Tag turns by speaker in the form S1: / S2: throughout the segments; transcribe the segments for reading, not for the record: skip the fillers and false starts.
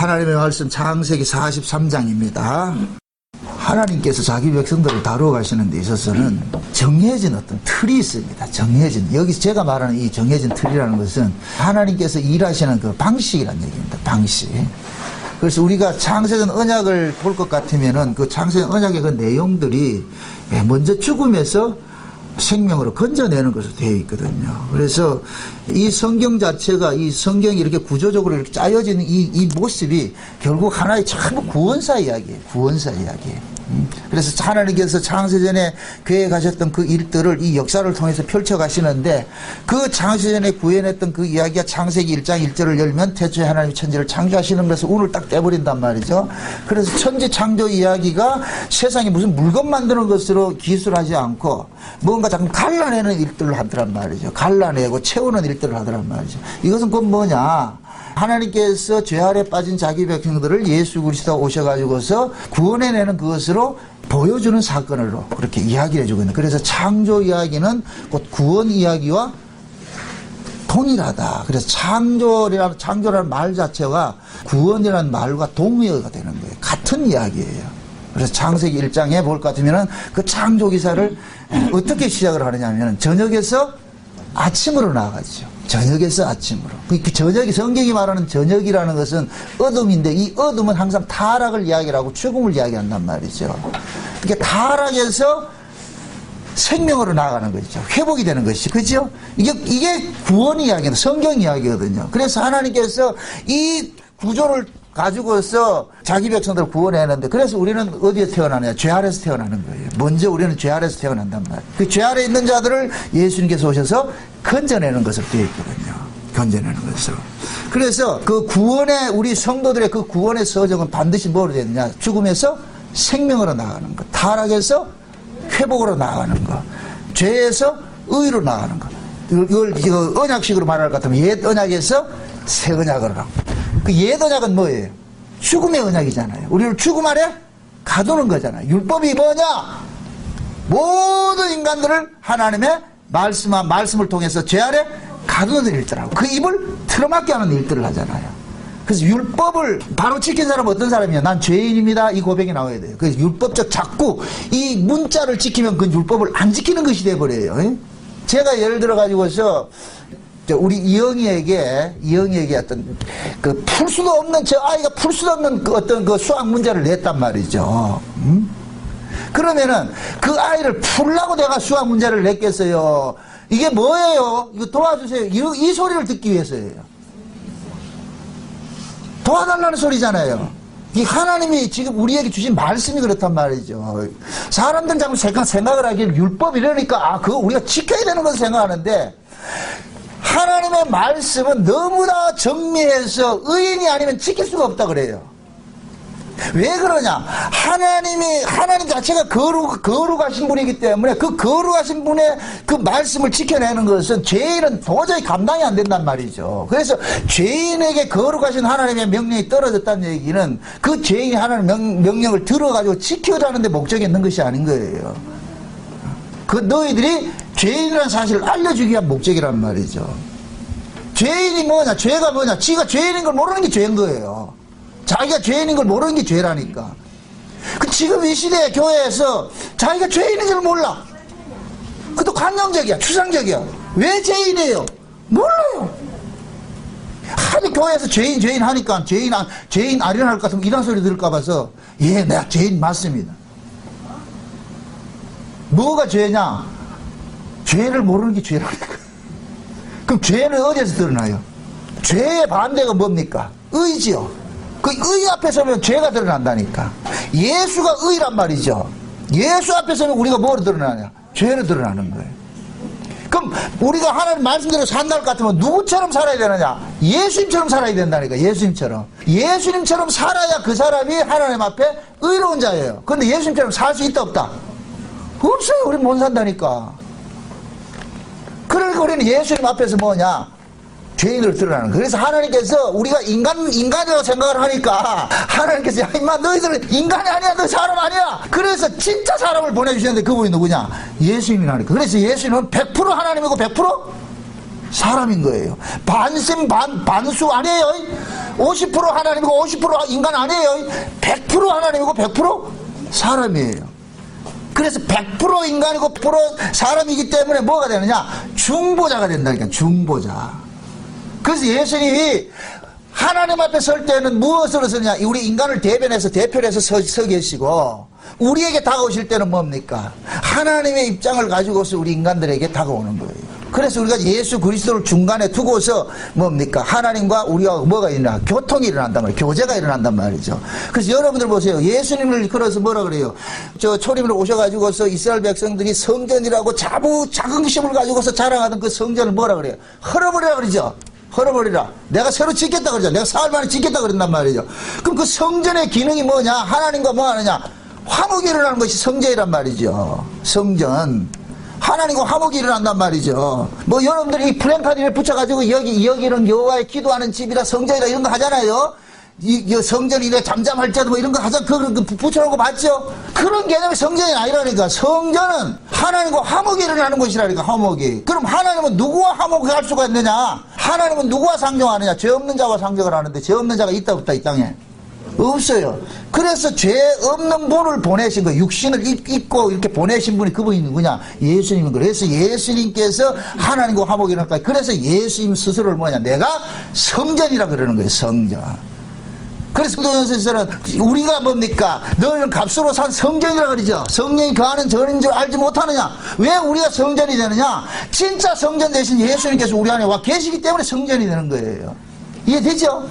S1: 하나님의 말씀 창세기 43장입니다. 하나님께서 자기 백성들을 다루어 가시는 데 있어서는 정해진 어떤 틀이 있습니다. 정해진. 여기서 제가 말하는 이 정해진 틀이라는 것은 하나님께서 일하시는 그 방식이라는 얘기입니다. 방식. 그래서 우리가 창세전 언약을 볼 것 같으면은 그 창세전 언약의 그 내용들이 먼저 죽음에서 생명으로 건져내는 것으로 되어 있거든요. 그래서 이 성경 자체가, 이 성경이 이렇게 구조적으로 이렇게 짜여지는 이 모습이 결국 하나의 전부 구원사 이야기예요. 구원사 이야기예요. 그래서 하나님께서 창세전에 계획하셨던 그 일들을 이 역사를 통해서 펼쳐가시는데, 그 창세전에 구현했던 그 이야기가 창세기 1장 1절을 열면 태초에 하나님이 천지를 창조하시는 것을 운을 딱 떼버린단 말이죠. 그래서 천지 창조 이야기가 세상에 무슨 물건 만드는 것으로 기술하지 않고 뭔가 자꾸 갈라내는 일들을 하더란 말이죠. 갈라내고 채우는 일들을 하더란 말이죠. 이것은 곧 뭐냐, 하나님께서 죄 아래 빠진 자기 백성들을 예수 그리스도가 오셔가지고서 구원해내는 그것으로 보여주는 사건으로 그렇게 이야기를 해주고 있는. 그래서 창조 이야기는 곧 구원 이야기와 동일하다. 그래서 창조라는 말 자체가 구원이라는 말과 동의어가 되는 거예요. 같은 이야기예요. 그래서 창세기 1장에 볼 것 같으면은 그 창조 기사를 어떻게 시작을 하느냐 하면 저녁에서 아침으로 나아가죠. 저녁에서 아침으로. 그 저녁이, 성경이 말하는 저녁이라는 것은 어둠인데, 이 어둠은 항상 타락을 이야기하고 죽음을 이야기한단 말이죠. 이게 타락에서 생명으로 나아가는 것이죠. 회복이 되는 것이죠. 그죠? 이게 구원 이야기는 성경 이야기거든요. 그래서 하나님께서 이 구조를 가지고서 자기 백성들을 구원해내는데, 그래서 우리는 어디에 태어나느냐? 죄 아래서 태어나는 거예요. 먼저 우리는 죄 아래서 태어난단 말이에요. 그 죄 아래 있는 자들을 예수님께서 오셔서 건져내는 것을 되어 있거든요. 건져내는 것으로. 그래서 그 구원의, 우리 성도들의 그 구원의 서정은 반드시 뭐로 되느냐? 죽음에서 생명으로 나아가는 것, 타락에서 회복으로 나아가는 것, 죄에서 의로 나아가는 것. 이걸 언약식으로 말할 것 같으면 옛 언약에서 새 언약으로 나가는 것. 그 옛 언약은 뭐예요? 죽음의 언약이잖아요. 우리를 죽음 아래 가두는 거잖아요. 율법이 뭐냐? 모든 인간들을 하나님의 말씀을 통해서 죄 아래 가두는 일들하고 그 입을 틀어막게 하는 일들을 하잖아요. 그래서 율법을 바로 지킨 사람은 어떤 사람이냐? 난 죄인입니다. 이 고백이 나와야 돼요. 그래서 율법적 자꾸 이 문자를 지키면 그 율법을 안 지키는 것이 돼버려요. 제가 예를 들어 가지고서 우리 이영이에게 어떤 그 풀 수도 없는, 저 아이가 풀 수도 없는 그 어떤 그 수학 문제를 냈단 말이죠. 그러면은 그 아이를 풀라고 내가 수학 문제를 냈겠어요? 이게 뭐예요? 이거 도와주세요. 이 소리를 듣기 위해서예요. 도와달라는 소리잖아요. 이 하나님이 지금 우리에게 주신 말씀이 그렇단 말이죠. 사람들은 자꾸 생각을 하기를 율법 이러니까 그거 우리가 지켜야 되는 것을 생각하는데, 하나님의 말씀은 너무나 정밀해서 의인이 아니면 지킬 수가 없다 그래요. 왜 그러냐? 하나님 자체가 거룩하신 분이기 때문에 그 거룩하신 분의 그 말씀을 지켜내는 것은 죄인은 도저히 감당이 안 된단 말이죠. 그래서 죄인에게 거룩하신 하나님의 명령이 떨어졌다는 얘기는 그 죄인이 하나님의 명령을 들어가지고 지켜자는 데 목적이 있는 것이 아닌 거예요. 그 너희들이 죄인이라는 사실을 알려주기 위한 목적이란 말이죠. 죄인이 뭐냐? 죄가 뭐냐? 지가 죄인인 걸 모르는 게 죄인 거예요. 자기가 죄인인 걸 모르는 게 죄라니까. 지금 이 시대에 교회에서 자기가 죄인인 줄 몰라. 그것도 관념적이야. 추상적이야. 왜 죄인이에요? 몰라요. 하도 교회에서 죄인 하니까 죄인 아련할 것 같으면 이런 소리 들을까 봐서, 예, 내가 죄인 맞습니다. 뭐가 죄냐? 죄를 모르는 게 죄라니까. 그럼 죄는 어디에서 드러나요? 죄의 반대가 뭡니까? 의지요. 그 의 앞에 서면 죄가 드러난다니까. 예수가 의란 말이죠. 예수 앞에 서면 우리가 뭐로 드러나냐? 죄로 드러나는 거예요. 그럼 우리가 하나님 말씀대로 산다 것 같으면 누구처럼 살아야 되느냐? 예수님처럼 살아야 된다니까. 예수님처럼 살아야 그 사람이 하나님 앞에 의로운 자예요. 그런데 예수님처럼 살 수 있다 없다? 없어요. 우리는 못 산다니까. 그러니까 우리는 예수님 앞에서 뭐냐? 죄인으로 드러나는 거예요. 그래서 하나님께서 우리가 인간이라고 생각을 하니까 하나님께서 야 임마 너희들은 인간이 아니야. 너 사람 아니야. 그래서 진짜 사람을 보내주셨는데 그분이 누구냐? 예수님이라니까. 그래서 예수님은 100% 하나님이고 100% 사람인 거예요. 반수 아니에요. 50% 하나님이고 50% 인간 아니에요. 100% 하나님이고 100% 사람이에요. 그래서 100% 인간이고 100% 사람이기 때문에 뭐가 되느냐? 중보자가 된다니까, 중보자. 그래서 예수님이 하나님 앞에 설 때는 무엇으로 서냐? 우리 인간을 대표를 해서 서 계시고, 우리에게 다가오실 때는 뭡니까? 하나님의 입장을 가지고서 우리 인간들에게 다가오는 거예요. 그래서 우리가 예수 그리스도를 중간에 두고서 뭡니까? 하나님과 우리가 뭐가 일어나? 교통이 일어난단 말이에요. 교제가 일어난단 말이죠. 그래서 여러분들 보세요. 예수님을 걸어서 뭐라 그래요? 초림으로 오셔가지고서 이스라엘 백성들이 성전이라고 자긍심을 가지고서 자랑하던 그 성전을 뭐라 그래요? 헐어버리라 그러죠. 헐어버리라. 내가 새로 짓겠다 그러죠. 내가 사흘 만에 짓겠다 그런단 말이죠. 그럼 그 성전의 기능이 뭐냐? 하나님과 뭐 하느냐? 화목이 일어나는 것이 성전이란 말이죠. 성전. 하나님과 화목이 일어난단 말이죠. 뭐 여러분들이 이 플랜카드를 붙여가지고 여기는 여호와의 기도하는 집이라 성전이라 이런 거 하잖아요. 이 성전이래 잠잠할 때도 뭐 이런 거 하자 그 붙여놓은 거 봤죠? 그런 개념이 성전이 아니라니까. 성전은 하나님과 화목이 일어나는 것이라니까. 화목이. 그럼 하나님은 누구와 화목할 수가 있느냐? 하나님은 누구와 상종하느냐? 죄 없는 자와 상종을 하는데 죄 없는 자가 있다 없다 이 땅에? 없어요. 그래서 죄 없는 분을 보내신 거예요. 육신을 입고 이렇게 보내신 분이 그분이 누구냐? 예수님인 거예요. 그래서 예수님께서 하나님과 화목이 일어날까. 그래서 예수님 스스로를 뭐냐? 내가 성전이라 그러는 거예요. 성전. 그래서 성도연서에서는 우리가 뭡니까? 너희는 값으로 산 성전이라 그러죠. 성령이 거하는 전인 줄 알지 못하느냐? 왜 우리가 성전이 되느냐? 진짜 성전 대신 예수님께서 우리 안에 와 계시기 때문에 성전이 되는 거예요. 이해되죠?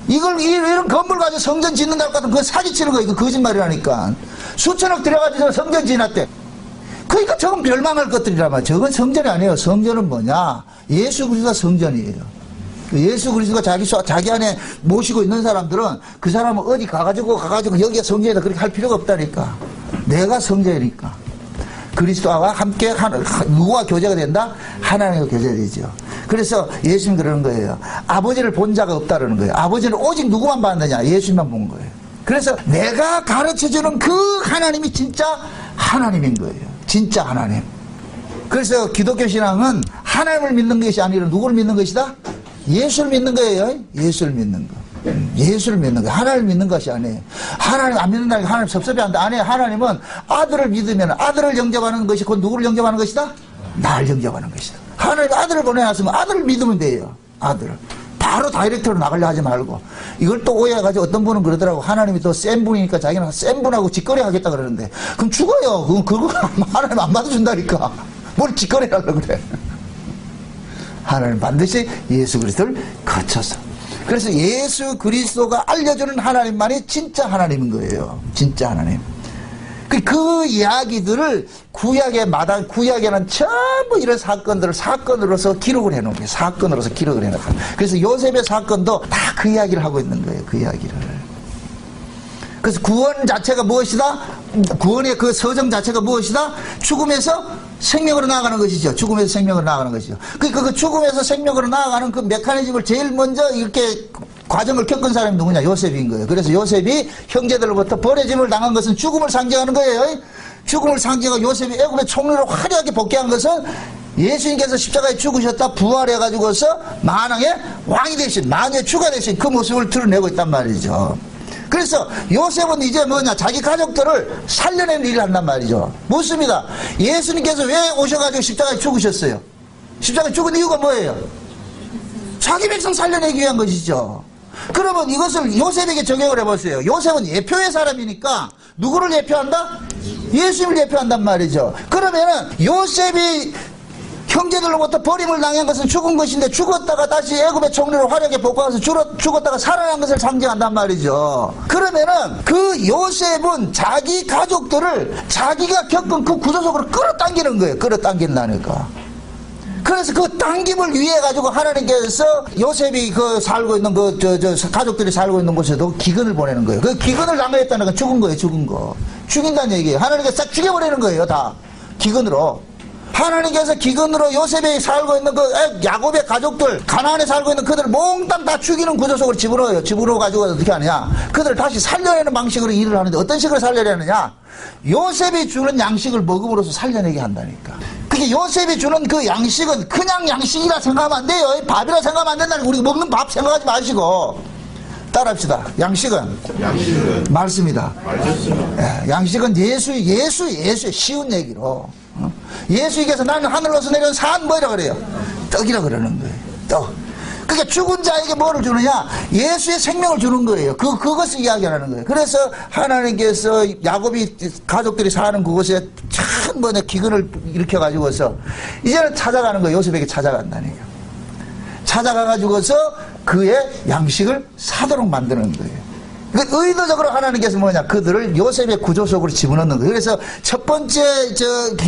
S1: 이런 건물 가지고 성전 짓는다고 하면 그거 사기치는 거예요. 이거 거짓말이라니까. 수천억 들여가지고 성전 지났대. 그러니까 저건 멸망할 것들이란 말이야. 저건 성전이 아니에요. 성전은 뭐냐? 예수 그리스도가 성전이에요. 예수 그리스도가 자기 안에 모시고 있는 사람들은 그 사람은 어디 가가지고 여기가 성전이다 그렇게 할 필요가 없다니까. 내가 성전이니까. 그리스도와 함께 누구와 교제가 된다? 하나님과 교제가 되죠. 그래서 예수님 그러는 거예요. 아버지를 본 자가 없다라는 거예요. 아버지는 오직 누구만 봤느냐? 예수님만 본 거예요. 그래서 내가 가르쳐주는 그 하나님이 진짜 하나님인 거예요. 진짜 하나님. 그래서 기독교 신앙은 하나님을 믿는 것이 아니라 누구를 믿는 것이다? 예수를 믿는 거예요. 예수를 믿는 거. 예수를 믿는 거. 하나님을 믿는 것이 아니에요. 하나님 안 믿는다니까 하나님 섭섭해한다. 아니에요. 하나님은 아들을 믿으면 아들을 영접하는 것이 곧 누구를 영접하는 것이다? 나를 영접하는 것이다. 하나님 아들을 보내놨으면 아들을 믿으면 돼요. 아들을. 바로 다이렉트로 나가려 하지 말고. 이걸 또 오해해가지고 어떤 분은 그러더라고. 하나님이 또 센 분이니까 자기는 센 분하고 직거래 하겠다 그러는데. 그럼 죽어요. 그거 하나님 안 받아준다니까. 뭘 직거래 하려고 그래. 하나님 반드시 예수 그리스도를 거쳐서. 그래서 예수 그리스도가 알려주는 하나님만이 진짜 하나님인 거예요. 진짜 하나님. 그 이야기들을 구약에는 전부 이런 사건으로서 기록을 해놓은 거예요. 사건으로서 기록을 해놓은 거예요. 그래서 요셉의 사건도 다 그 이야기를 하고 있는 거예요. 그 이야기를. 그래서 구원 자체가 무엇이다? 구원의 그 서정 자체가 무엇이다? 죽음에서 생명으로 나아가는 것이죠. 죽음에서 생명으로 나아가는 것이죠. 그 죽음에서 생명으로 나아가는 그 메커니즘을 제일 먼저 이렇게 과정을 겪은 사람이 누구냐? 요셉인 거예요. 그래서 요셉이 형제들로부터 버려짐을 당한 것은 죽음을 상징하는 거예요. 죽음을 상징하고 요셉이 애굽의 총리로 화려하게 복귀한 것은 예수님께서 십자가에 죽으셨다 부활해가지고서 만왕의 왕이 되신, 만유의 주가 되신 그 모습을 드러내고 있단 말이죠. 그래서 요셉은 이제 뭐냐? 자기 가족들을 살려내는 일을 한단 말이죠. 묻습니다. 예수님께서 왜 오셔가지고 십자가에 죽으셨어요? 십자가에 죽은 이유가 뭐예요? 자기 백성 살려내기 위한 것이죠. 그러면 이것을 요셉에게 적용을 해보세요. 요셉은 예표의 사람이니까 누구를 예표한다? 예수님을 예표한단 말이죠. 그러면은 요셉이 형제들로부터 버림을 당한 것은 죽은 것인데 죽었다가 다시 애굽의 총리로 화려하게 복귀해서 죽었다가 살아난 것을 상징한단 말이죠. 그러면은 그 요셉은 자기 가족들을 자기가 겪은 그 구조 속으로 끌어당기는 거예요. 끌어당긴다니까. 그래서 그 당김을 위해 가지고 하나님께서 요셉이 살고 있는 가족들이 살고 있는 곳에도 기근을 보내는 거예요. 그 기근을 당했다는 건 죽은 거예요. 죽은 거. 죽인다는 얘기예요. 하나님께서 싹 죽여버리는 거예요. 다. 기근으로. 하나님께서 기근으로 요셉이 살고 있는 야곱의 가족들, 가나안에 살고 있는 그들을 몽땅 다 죽이는 구조 속으로 집어넣어요. 집어넣어 가지고 어떻게 하느냐? 그들을 다시 살려내는 방식으로 일을 하는데 어떤 식으로 살려내느냐? 요셉이 주는 양식을 먹음으로써 살려내게 한다니까. 그렇게 요셉이 주는 그 양식은 그냥 양식이라 생각하면 안 돼요. 밥이라 생각하면 안 된다는 거. 우리가 먹는 밥 생각하지 마시고 따라합시다. 양식은 말씀이다. 예, 양식은 예수의 쉬운 얘기로. 예수께서 나는 하늘로서 내려온 산 뭐라 그래요? 떡이라 그러는 거예요. 떡. 그러니까 죽은 자에게 뭐를 주느냐? 예수의 생명을 주는 거예요. 그것을 이야기하는 거예요. 그래서 하나님께서 야곱이 가족들이 사는 그곳에 참 뭐냐 기근을 일으켜가지고서 이제는 찾아가는 거예요. 요셉에게 찾아간다니까. 찾아가가지고서 그의 양식을 사도록 만드는 거예요. 의도적으로 하나님께서 뭐냐, 그들을 요셉의 구조 속으로 집어넣는 거예요. 그래서 첫 번째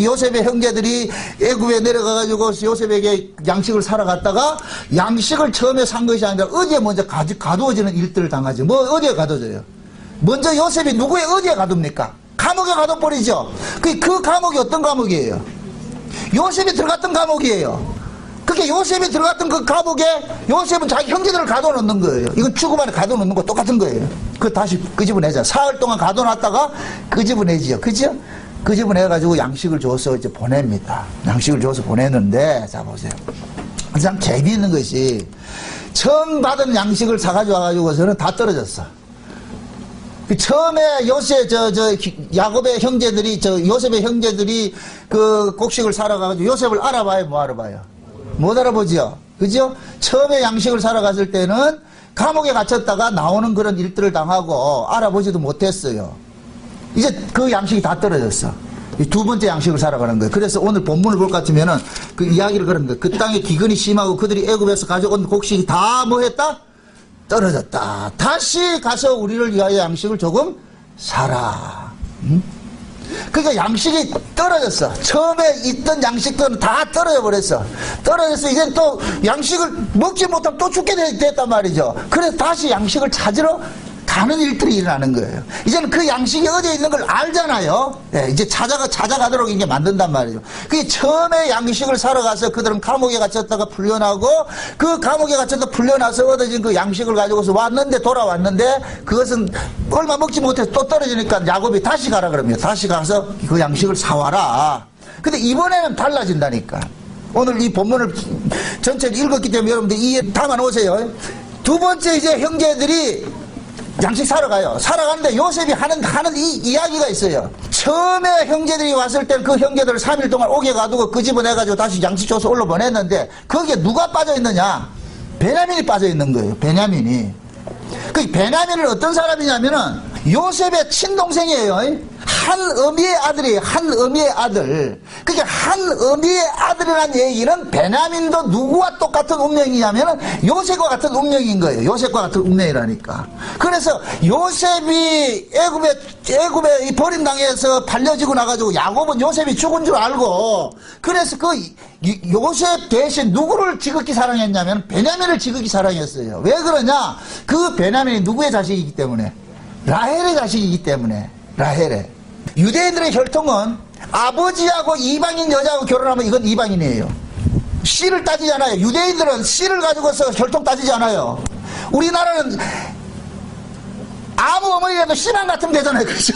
S1: 요셉의 형제들이 애굽에 내려가가지고 요셉에게 양식을 사러 갔다가 양식을 처음에 산 것이 아니라 어디에 먼저 가두어지는 일들을 당하죠. 뭐 어디에 가둬져요? 먼저 요셉이 누구의 어디에 가둡니까? 감옥에 가둬버리죠. 그 감옥이 어떤 감옥이에요? 요셉이 들어갔던 감옥이에요. 그렇게 요셉이 들어갔던 그 감옥에 요셉은 자기 형제들을 가둬놓는 거예요. 이건 죽음 안에 가둬놓는 거 똑같은 거예요. 그거 다시 끄집어내자. 사흘 동안 가둬놨다가 끄집어내지요. 그죠? 끄집어내가지고 양식을 줘서 이제 보냅니다. 양식을 줘서 보내는데, 자, 보세요. 참 재미있는 것이, 처음 받은 양식을 사가지고 와가지고서는 다 떨어졌어. 처음에 야곱의 형제들이, 요셉의 형제들이 그 곡식을 사러 가가지고 요셉을 알아봐요, 뭐 알아봐요? 못 알아보지요. 그죠? 처음에 양식을 사러 갔을 때는 감옥에 갇혔다가 나오는 그런 일들을 당하고 알아보지도 못했어요. 이제 그 양식이 다 떨어졌어. 두 번째 양식을 사러 가는 거예요. 그래서 오늘 본문을 볼 것 같으면은 그 이야기를 그런 거예요. 그 땅에 기근이 심하고 그들이 애굽에서 가져온 곡식이 다 뭐 했다? 떨어졌다. 다시 가서 우리를 위하여 양식을 조금 사라. 응? 그러니까 양식이 떨어졌어. 처음에 있던 양식들은 다 떨어져 버렸어. 떨어져서 이제 또 양식을 먹지 못하면 또 죽게 됐단 말이죠. 그래서 다시 양식을 찾으러 가는 일들이 일어나는 거예요. 이제는 그 양식이 어디에 있는 걸 알잖아요. 네, 이제 찾아가도록 이게 만든단 말이죠. 그게 처음에 양식을 사러 가서 그들은 감옥에 갇혔다가 풀려나고 그 감옥에 갇혔다 풀려나서 얻어진 그 양식을 가지고서 돌아왔는데 그것은 얼마 먹지 못해서 또 떨어지니까 야곱이 다시 가라 그럽니다. 다시 가서 그 양식을 사와라. 근데 이번에는 달라진다니까. 오늘 이 본문을 전체를 읽었기 때문에 여러분들 이해 담아 놓으세요. 두 번째 이제 형제들이 양식 사러 가요. 사러 가는데 요셉이 하는 이 이야기가 있어요. 처음에 형제들이 왔을 때 그 형제들을 3일 동안 옥에 가두고 그 집어내가지고 다시 양식 줘서 올라 보냈는데 거기에 누가 빠져 있느냐? 베냐민이 빠져 있는 거예요. 베냐민이. 그 베냐민은 어떤 사람이냐면은 요셉의 친동생이에요. 한 어미의 아들이에요. 한 어미의 아들. 그러니까 한 어미의 아들이라는 얘기는 베냐민도 누구와 똑같은 운명이냐면은 요셉과 같은 운명인 거예요. 요셉과 같은 운명이라니까. 그래서 요셉이 애굽에 이 버림당해서 팔려지고 나가지고 야곱은 요셉이 죽은 줄 알고 그래서 그 요셉 대신 누구를 지극히 사랑했냐면 베냐민을 지극히 사랑했어요. 왜 그러냐? 그 베냐민이 누구의 자식이기 때문에? 라헬의 자식이기 때문에. 라헬의. 유대인들의 혈통은 아버지하고 이방인 여자하고 결혼하면 이건 이방인이에요. 씨를 따지지 않아요. 유대인들은 씨를 가지고서 혈통 따지지 않아요. 우리나라는 아무 어머니라도 씨만 같으면 되잖아요. 그렇죠?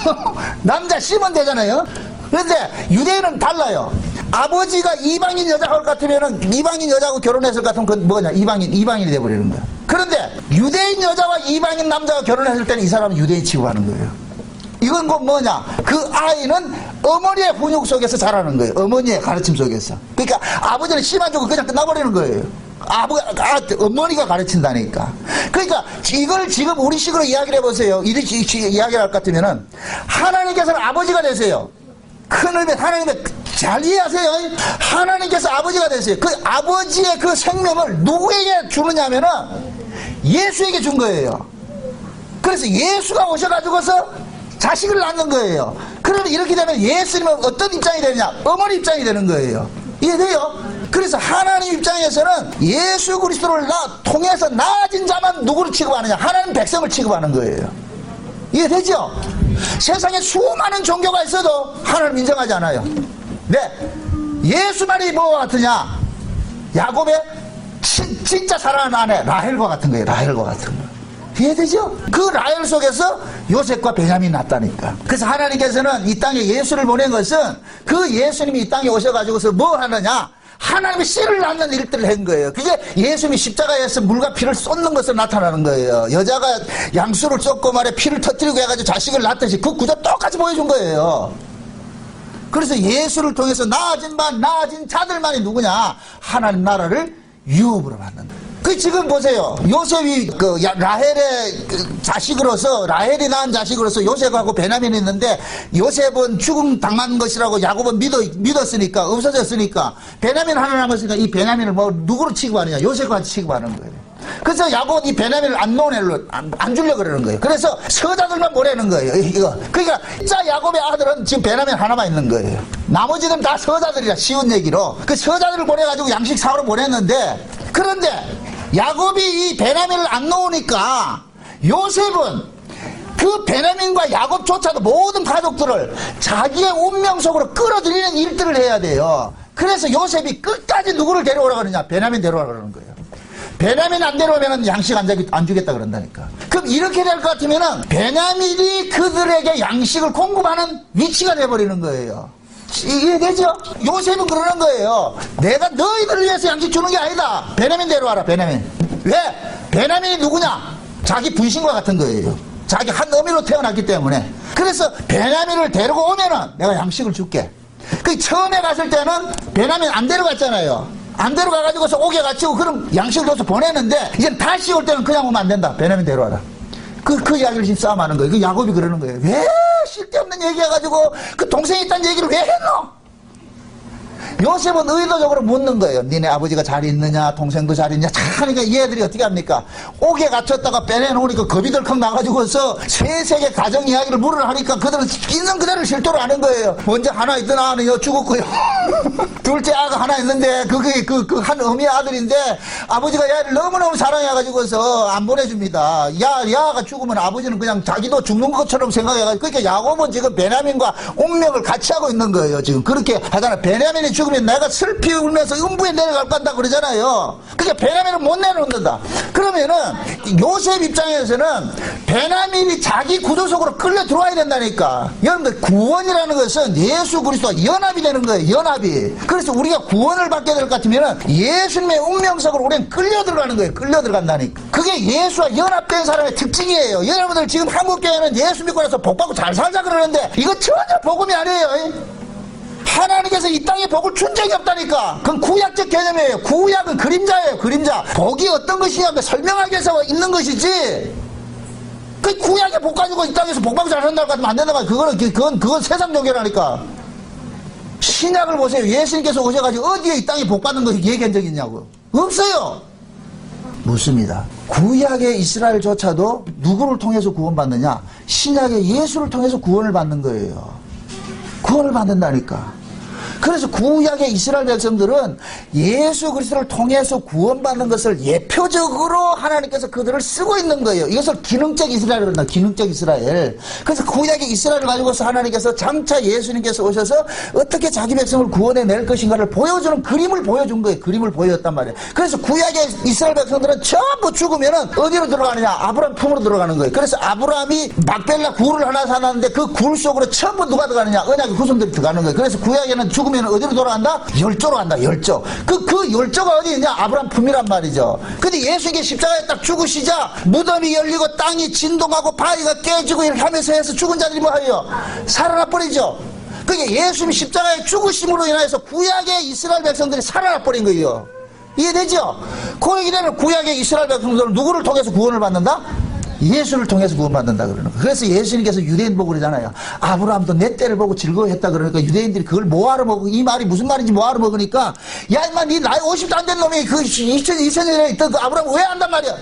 S1: 남자 씨면 되잖아요. 그런데 유대인은 달라요. 아버지가 이방인 여자하고 같으면은 이방인 여자하고 결혼했을 것 같으면 그건 뭐냐? 이방인이 돼버리는 거야. 그런데 유대인 여자와 이방인 남자가 결혼했을 때는 이 사람은 유대인 취급하는 거예요. 이건 뭐냐? 그 아이는 어머니의 훈육 속에서 자라는 거예요. 어머니의 가르침 속에서. 그러니까 아버지는 씨만 주고 그냥 끝나버리는 거예요. 어머니가 가르친다니까. 그러니까 이걸 지금 우리식으로 이야기를 해보세요. 이렇게 이야기를 할 것 같으면은 하나님께서는 아버지가 되세요. 큰 의미, 하나님의 잘 이해하세요. 하나님께서 아버지가 되세요. 그 아버지의 그 생명을 누구에게 주느냐면은 예수에게 준 거예요. 그래서 예수가 오셔가지고서 자식을 낳는 거예요. 그러면 이렇게 되면 예수님은 어떤 입장이 되느냐? 어머니 입장이 되는 거예요. 이해돼요? 그래서 하나님 입장에서는 예수 그리스도를 통해서 나아진 자만 누구를 취급하느냐? 하나님 백성을 취급하는 거예요. 이해되죠? 세상에 수많은 종교가 있어도 하나님 인정하지 않아요. 네, 예수만이 뭐와 같으냐? 야곱의 진짜 사랑하는 아내 라헬과 같은 거예요. 라헬과 같은 거. 이해되죠? 그 라헬 속에서 요셉과 베냐민이 났다니까. 그래서 하나님께서는 이 땅에 예수를 보낸 것은 그 예수님이 이 땅에 오셔가지고서 뭐 하느냐? 하나님의 씨를 낳는 일들을 한 거예요. 그게 예수님이 십자가에서 물과 피를 쏟는 것으로 나타나는 거예요. 여자가 양수를 쏟고 말에 피를 터뜨리고 해가지고 자식을 낳듯이 그 구조 똑같이 보여준 거예요. 그래서 예수를 통해서 나아진 자들만이 누구냐? 하나님 나라를 유업으로 받는다. 그 지금 보세요. 요셉이 그 라헬의 자식으로서, 라헬이 낳은 자식으로서 요셉하고 베냐민이 있는데, 요셉은 죽음 당한 것이라고 야곱은 믿었으니까, 없어졌으니까, 베냐민 하나 남았으니까 이 베냐민을 뭐 누구로 취급하느냐? 요셉과 취급하는 거예요. 그래서 야곱은 이 베냐민을 안 주려고 그러는 거예요. 그래서 서자들만 보내는 거예요. 이거. 그러니까 진짜 야곱의 아들은 지금 베냐민 하나만 있는 거예요. 나머지는 다 서자들이라, 쉬운 얘기로. 그 서자들을 보내가지고 양식 사오러 보냈는데, 그런데 야곱이 이 베냐민을 안 놓으니까 요셉은 그 베냐민과 야곱조차도 모든 가족들을 자기의 운명 속으로 끌어들이는 일들을 해야 돼요. 그래서 요셉이 끝까지 누구를 데려오라고 그러냐? 베냐민 데려오라고 그러는 거예요. 베냐민 안 데려오면 양식 안 주겠다 그런다니까. 그럼 이렇게 될 것 같으면은 베냐민이 그들에게 양식을 공급하는 위치가 돼버리는 거예요. 이해되죠? 요셉은 그러는 거예요. 내가 너희들을 위해서 양식 주는 게 아니다. 베냐민 데려와라, 베냐민. 왜? 베냐민이 누구냐? 자기 분신과 같은 거예요. 자기 한 어미로 태어났기 때문에. 그래서 베냐민을 데리고 오면은 내가 양식을 줄게. 그 처음에 갔을 때는 베냐민 안 데려갔잖아요. 안 데려가가지고서 옥에 갇히고 그럼 양식을 줘서 보내는데, 이제 다시 올 때는 그냥 오면 안 된다. 베냐민 데려와라. 그 이야기를 지금 싸움하는 거예요. 그 야곱이 그러는 거예요. 왜 쓸데없는 얘기해가지고 그 동생이 있다는 얘기를 왜 했노? 요셉은 의도적으로 묻는 거예요. 니네 아버지가 잘 있느냐, 동생도 잘 있냐. 하니까 이 애들이 어떻게 합니까? 옥에 갇혔다가 빼내놓으니까 겁이 덜컥 나가지고서 세세계 가정 이야기를 물으려 하니까 그들은 있는 그대로 실토를 하는 거예요. 먼저 하나 있던 아는 여 죽었고요. 둘째 아가 하나 있는데 그게 그 한 어미의 아들인데 아버지가 얘를 너무너무 사랑해가지고서 안 보내줍니다. 야가 죽으면 아버지는 그냥 자기도 죽는 것처럼 생각해가지고, 그러니까 야곱은 지금 베냐민과 운명을 같이 하고 있는 거예요. 지금 그렇게 하잖아. 베냐민이 죽으면 내가 슬피 울면서 음부에 내려갈 건다 그러잖아요. 그러니까 베냐민을 못 내놓는다. 그러면은 요셉 입장에서는 베냐민이 자기 구조 속으로 끌려 들어와야 된다니까. 여러분들, 구원이라는 것은 예수 그리스도와 연합이 되는 거예요. 연합이. 그래서 우리가 구원을 받게 될 것 같으면은 예수님의 운명 속으로 우리는 끌려 들어가는 거예요. 끌려 들어간다니까. 그게 예수와 연합된 사람의 특징이에요. 여러분들 지금 한국교회는 예수 믿고 나서 복 받고 잘 살자 그러는데 이거 전혀 복음이 아니에요. 하나님께서 이 땅에 복을 준 적이 없다니까. 그건 구약적 개념이에요. 구약은 그림자예요. 그림자. 복이 어떤 것이냐 설명하기 위해서 있는 것이지, 그 구약의 복 가지고 이 땅에서 복 받고 잘 산다고 하면 안 된다고. 그건 세상 종교라니까. 신약을 보세요. 예수님께서 오셔가지고 어디에 이 땅에 복 받는 것이 얘기한 적이 있냐고. 없어요. 묻습니다. 구약의 이스라엘조차도 누구를 통해서 구원받느냐? 신약의 예수를 통해서 구원을 받는 거예요. 구원을 받는다니까. 그래서 구약의 이스라엘 백성들은 예수 그리스도를 통해서 구원받는 것을 예표적으로 하나님께서 그들을 쓰고 있는 거예요. 이것을 기능적 이스라엘을 한다. 기능적 이스라엘. 그래서 구약의 이스라엘을 가지고서 하나님께서 장차 예수님께서 오셔서 어떻게 자기 백성을 구원해낼 것인가를 보여주는 그림을 보여준 거예요. 그림을 보여줬단 말이에요. 그래서 구약의 이스라엘 백성들은 전부 죽으면은 어디로 들어가느냐? 아브라함 품으로 들어가는 거예요. 그래서 아브라함이 막벨라 굴을 하나 사놨는데 그 굴 속으로 전부 누가 들어가느냐? 언약의 후손들이 들어가는 거예요. 그래서 구약에는 죽으면 어디로 돌아간다? 열조로 간다. 열조. 그 열조가 어디 있냐? 아브라함 품이란 말이죠. 근데 예수님께 십자가에 딱 죽으시자 무덤이 열리고 땅이 진동하고 바위가 깨지고 이렇게 하면서 해서 죽은 자들이 뭐 하요? 살아나 버리죠. 그게 예수님이 십자가에 죽으심으로 인해서 구약의 이스라엘 백성들이 살아나 버린 거예요. 이해되죠? 그 얘기는 구약의 이스라엘 백성들은 누구를 통해서 구원을 받는다? 예수를 통해서 구원받는다 그러는 거예요. 그래서 예수님께서 유대인 보고 그러잖아요. 아브라함도 내 때를 보고 즐거워했다 그러니까 유대인들이 그걸 뭐하러 먹고, 이 말이 무슨 말인지 뭐하러 먹으니까, 야 인마 니 나이 50도 안 된 놈이 그 2000년에 있던 그 아브라함 왜 안단 말이야.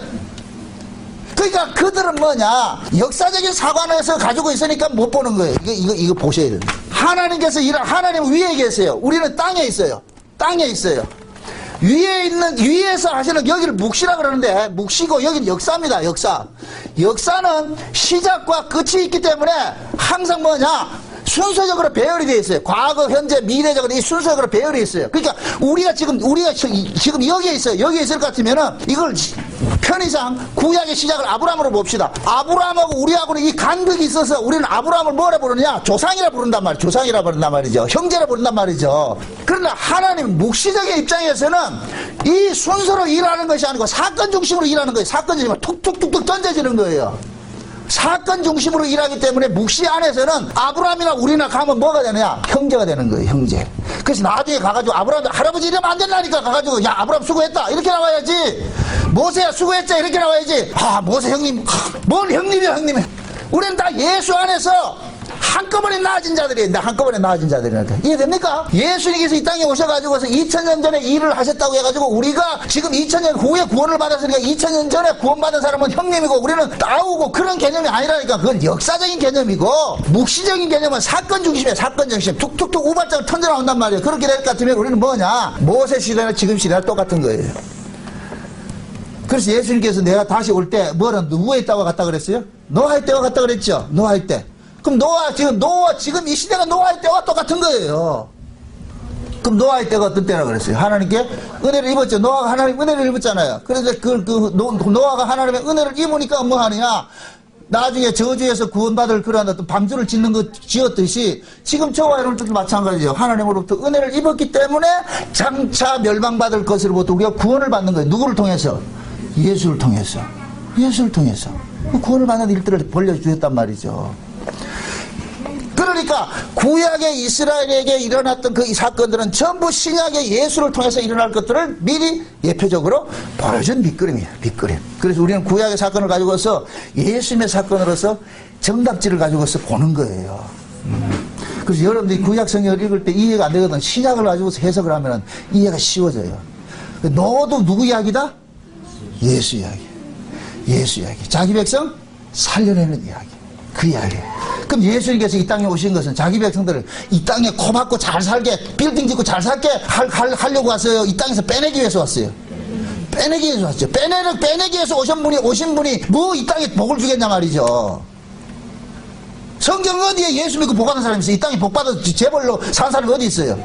S1: 그러니까 그들은 뭐냐, 역사적인 사관에서 가지고 있으니까 못 보는 거예요. 이거 보셔야 돼요. 하나님께서 하나님은 위에 계세요. 우리는 땅에 있어요. 땅에 있어요. 위에서 하시는, 여기를 묵시라 그러는데, 묵시고 여기는 역사입니다. 역사는 시작과 끝이 있기 때문에 항상 뭐냐, 순서적으로 배열이 되어 있어요. 과거, 현재, 미래적으로 이 순서적으로 배열이 있어요. 그러니까 우리가 지금 여기에 있어요. 여기에 있을 것 같으면은 이걸 편의상 구약의 시작을 아브라함으로 봅시다. 아브라함하고 우리하고는 이 간극이 있어서 우리는 아브라함을 뭐라 부르냐? 조상이라 부른단 말이죠. 조상이라 부른단 말이죠. 형제라 부른단 말이죠. 그러나 하나님 묵시적인 입장에서는 이 순서로 일하는 것이 아니고 사건 중심으로 일하는 거예요. 사건 중심으로 툭툭툭툭 던져지는 거예요. 사건 중심으로 일하기 때문에 묵시 안에서는 아브라함이나 우리나 가면 뭐가 되느냐? 형제가 되는 거예요. 형제. 그래서 나중에 가가지고 아브라함 할아버지 이러면 안 된다니까 가가지고 야 아브라함 수고했다 이렇게 나와야지. 모세야 수고했자 이렇게 나와야지. 아 모세 형님 뭔 형님이야 형님이. 우리는 다 예수 안에서 한꺼번에 나아진 자들이에요. 한꺼번에 나아진 자들이니까. 이해됩니까? 예수님께서 이 땅에 오셔가지고서 2000년 전에 일을 하셨다고 해가지고 우리가 지금 2000년 후에 구원을 받았으니까 2000년 전에 구원받은 사람은 형님이고 우리는 따오고 그런 개념이 아니라니까. 그건 역사적인 개념이고 묵시적인 개념은 사건 중심이에요. 사건 중심. 툭툭툭 우발적으로 턴져 나온단 말이에요. 그렇게 될 것 같으면 우리는 뭐냐? 모세 시대나 지금 시대나 똑같은 거예요. 그래서 예수님께서 내가 다시 올 때 뭐는 누구의 때와 같다 그랬어요? 노아의 때와 같다 그랬죠? 노아의 때. 그럼 지금 이 시대가 노아의 때와 똑같은 거예요. 그럼 노아의 때가 어떤 때라 그랬어요? 하나님께 은혜를 입었죠. 노아가 하나님 은혜를 입었잖아요. 그래서 노아가 하나님의 은혜를 입으니까 뭐 하느냐? 나중에 저주에서 구원받을 그런 어떤 방주를 짓는 것 지었듯이 지금 저와 여러분들도 마찬가지죠. 하나님으로부터 은혜를 입었기 때문에 장차 멸망받을 것으로부터 우리가 구원을 받는 거예요. 누구를 통해서? 예수를 통해서. 예수를 통해서. 구원을 받는 일들을 벌려주셨단 말이죠. 그러니까 구약의 이스라엘에게 일어났던 그 사건들은 전부 신약의 예수를 통해서 일어날 것들을 미리 예표적으로 보여준 밑그림이에요. 밑그림. 그래서 우리는 구약의 사건을 가지고서 예수님의 사건으로서 정답지를 가지고서 보는 거예요. 그래서 여러분들이 구약 성경을 읽을 때 이해가 안 되거든. 신약을 가지고서 해석을 하면 이해가 쉬워져요. 너도 누구 이야기다? 예수 이야기. 예수 이야기. 자기 백성 살려내는 이야기. 그 이야기예요. 그럼 예수님께서 이 땅에 오신 것은 자기 백성들을 이 땅에 코 박고 잘 살게 빌딩 짓고 잘 살게 하려고 왔어요. 이 땅에서 빼내기 위해서 왔어요. 빼내기 위해서 왔죠. 빼내기 위해서 오신 분이 뭐 이 땅에 복을 주겠냐 말이죠. 성경 어디에 예수 믿고 복받은 사람이 있어요? 이 땅에 복받아서 재벌로 산 사람이 어디 있어요?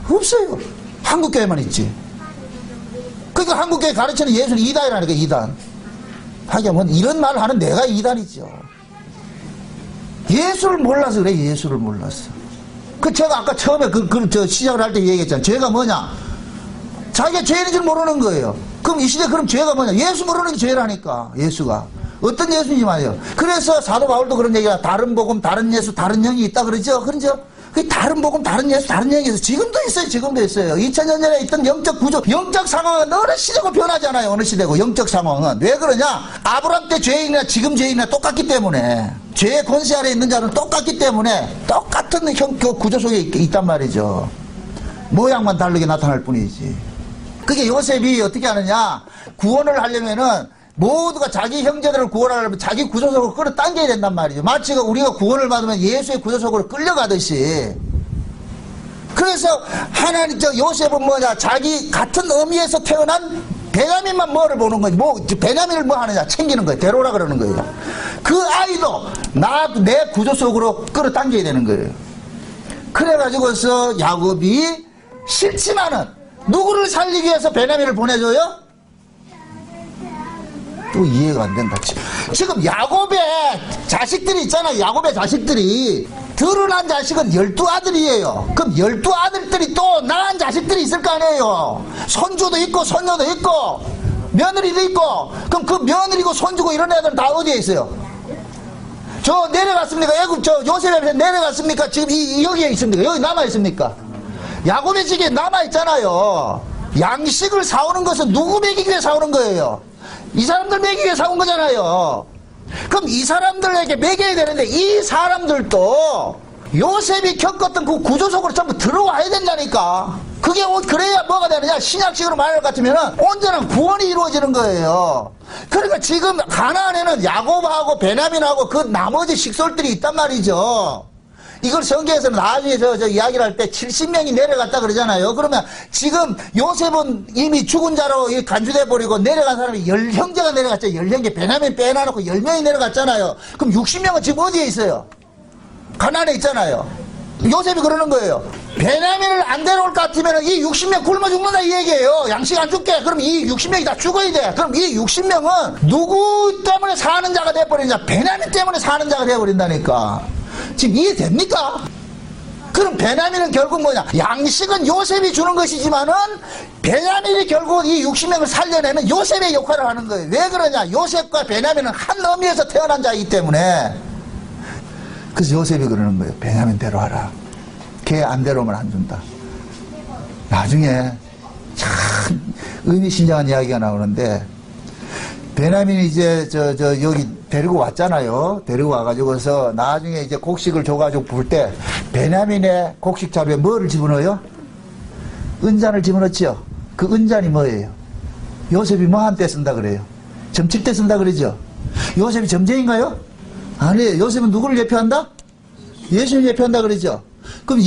S1: 없어요. 한국교회만 있지. 그러니까 한국교회 가르치는 예수는 이단이라니까. 이단. 하긴 뭐 이런 말을 하는 내가 이단이죠. 예수를 몰라서 그래. 예수를 몰랐어. 제가 아까 처음에 시작을 할 때 얘기했잖아요. 죄가 뭐냐? 자기가 죄인인 줄 모르는 거예요. 그럼 이 시대 그럼 죄가 뭐냐? 예수 모르는 게 죄라니까. 예수가. 어떤 예수인지 말이에요. 그래서 사도 바울도 그런 얘기가 다른 복음, 다른 예수, 다른 영이 있다 그러죠? 그러죠? 그 다른 복음, 다른 예수, 다른 영이 있어요. 지금도 있어요. 지금도 있어요. 2000년 전에 있던 영적 구조, 영적 상황은 어느 시대고 변하잖아요. 어느 시대고. 영적 상황은. 왜 그러냐? 아브라함 때 죄인이나 지금 죄인이나 똑같기 때문에. 죄의 권세 아래 있는 자는 똑같기 때문에 똑같은 구조 속에 있단 말이죠. 모양만 다르게 나타날 뿐이지. 그게 요셉이 어떻게 하느냐? 구원을 하려면은 모두가 자기 형제들을 구원하려면 자기 구조 속으로 끌어당겨야 된단 말이죠. 마치 우리가 구원을 받으면 예수의 구조 속으로 끌려가듯이. 그래서 요셉은 뭐냐? 자기 같은 어미에서 태어난 베냐민만 뭐를 보는 거지. 베냐민을 뭐 하느냐? 챙기는 거예요. 데려오라 그러는 거예요. 그 아이도 내 구조 속으로 끌어당겨야 되는 거예요. 그래가지고서 야곱이 싫지만은 누구를 살리기 위해서 베냐민을 보내줘요? 또 이해가 안 된다. 지금 야곱의 자식들이 있잖아요. 야곱의 자식들이 드러난 자식은 12아들이에요. 그럼 12아들들이 또 낳은 자식들이 있을 거 아니에요. 손주도 있고 손녀도 있고 며느리도 있고. 그럼 그 며느리고 손주고 이런 애들은 다 어디에 있어요? 저 내려갔습니까? 애굽 요셉에 내려갔습니까? 지금 여기에 있습니까? 여기 남아 있습니까? 야곱의 집에 남아 있잖아요. 양식을 사오는 것은 누구 먹이기 위해 사오는 거예요? 이 사람들 먹이기 위해 사온 거잖아요. 그럼 이 사람들에게 먹여야 되는데 이 사람들도 요셉이 겪었던 그 구조 속으로 전부 들어와야 된다니까. 그래야 뭐가 되느냐? 신약식으로 말할 것 같으면 온전한 구원이 이루어지는 거예요. 그러니까 지금 가나안에는 야곱하고 베냐민하고 그 나머지 식솔들이 있단 말이죠. 이걸 성경에서는 나중에 이야기를 할 때 70명이 내려갔다 그러잖아요. 그러면 지금 요셉은 이미 죽은 자로 간주돼 버리고 내려간 사람이 10형제가 내려갔죠. 10형제 베냐민 빼놔놓고 10명이 내려갔잖아요. 그럼 60명은 지금 어디에 있어요? 가나안에 있잖아요. 요셉이 그러는 거예요. 베냐민을 안 데려올 것 같으면 이 60명 굶어 죽는다 이 얘기예요. 양식 안 줄게. 그럼 이 60명이 다 죽어야 돼. 그럼 이 60명은 누구 때문에 사는 자가 돼버리냐? 베냐민 때문에 사는 자가 돼버린다니까. 지금 이해됩니까? 그럼 베냐민은 결국 뭐냐? 양식은 요셉이 주는 것이지만은 베냐민이 결국 이 60명을 살려내면 요셉의 역할을 하는 거예요. 왜 그러냐? 요셉과 베냐민은 한 어미에서 태어난 자이기 때문에. 그래서 요셉이 그러는 거예요. 베냐민 데려와라. 걔 안 데려오면 안 준다. 나중에 참 의미심장한 이야기가 나오는데, 베냐민이 이제 여기 데리고 왔잖아요. 데리고 와가지고서 나중에 이제 곡식을 줘가지고 부을 때 베냐민의 곡식 자루에 뭐를 집어넣어요? 은잔을 집어넣지요. 그 은잔이 뭐예요? 요셉이 뭐 한 때 쓴다 그래요? 점칠 때 쓴다 그러죠. 요셉이 점쟁인가요? 아니에요. 요셉은 누구를 예표한다? 예수를 예표한다 그러죠. 그럼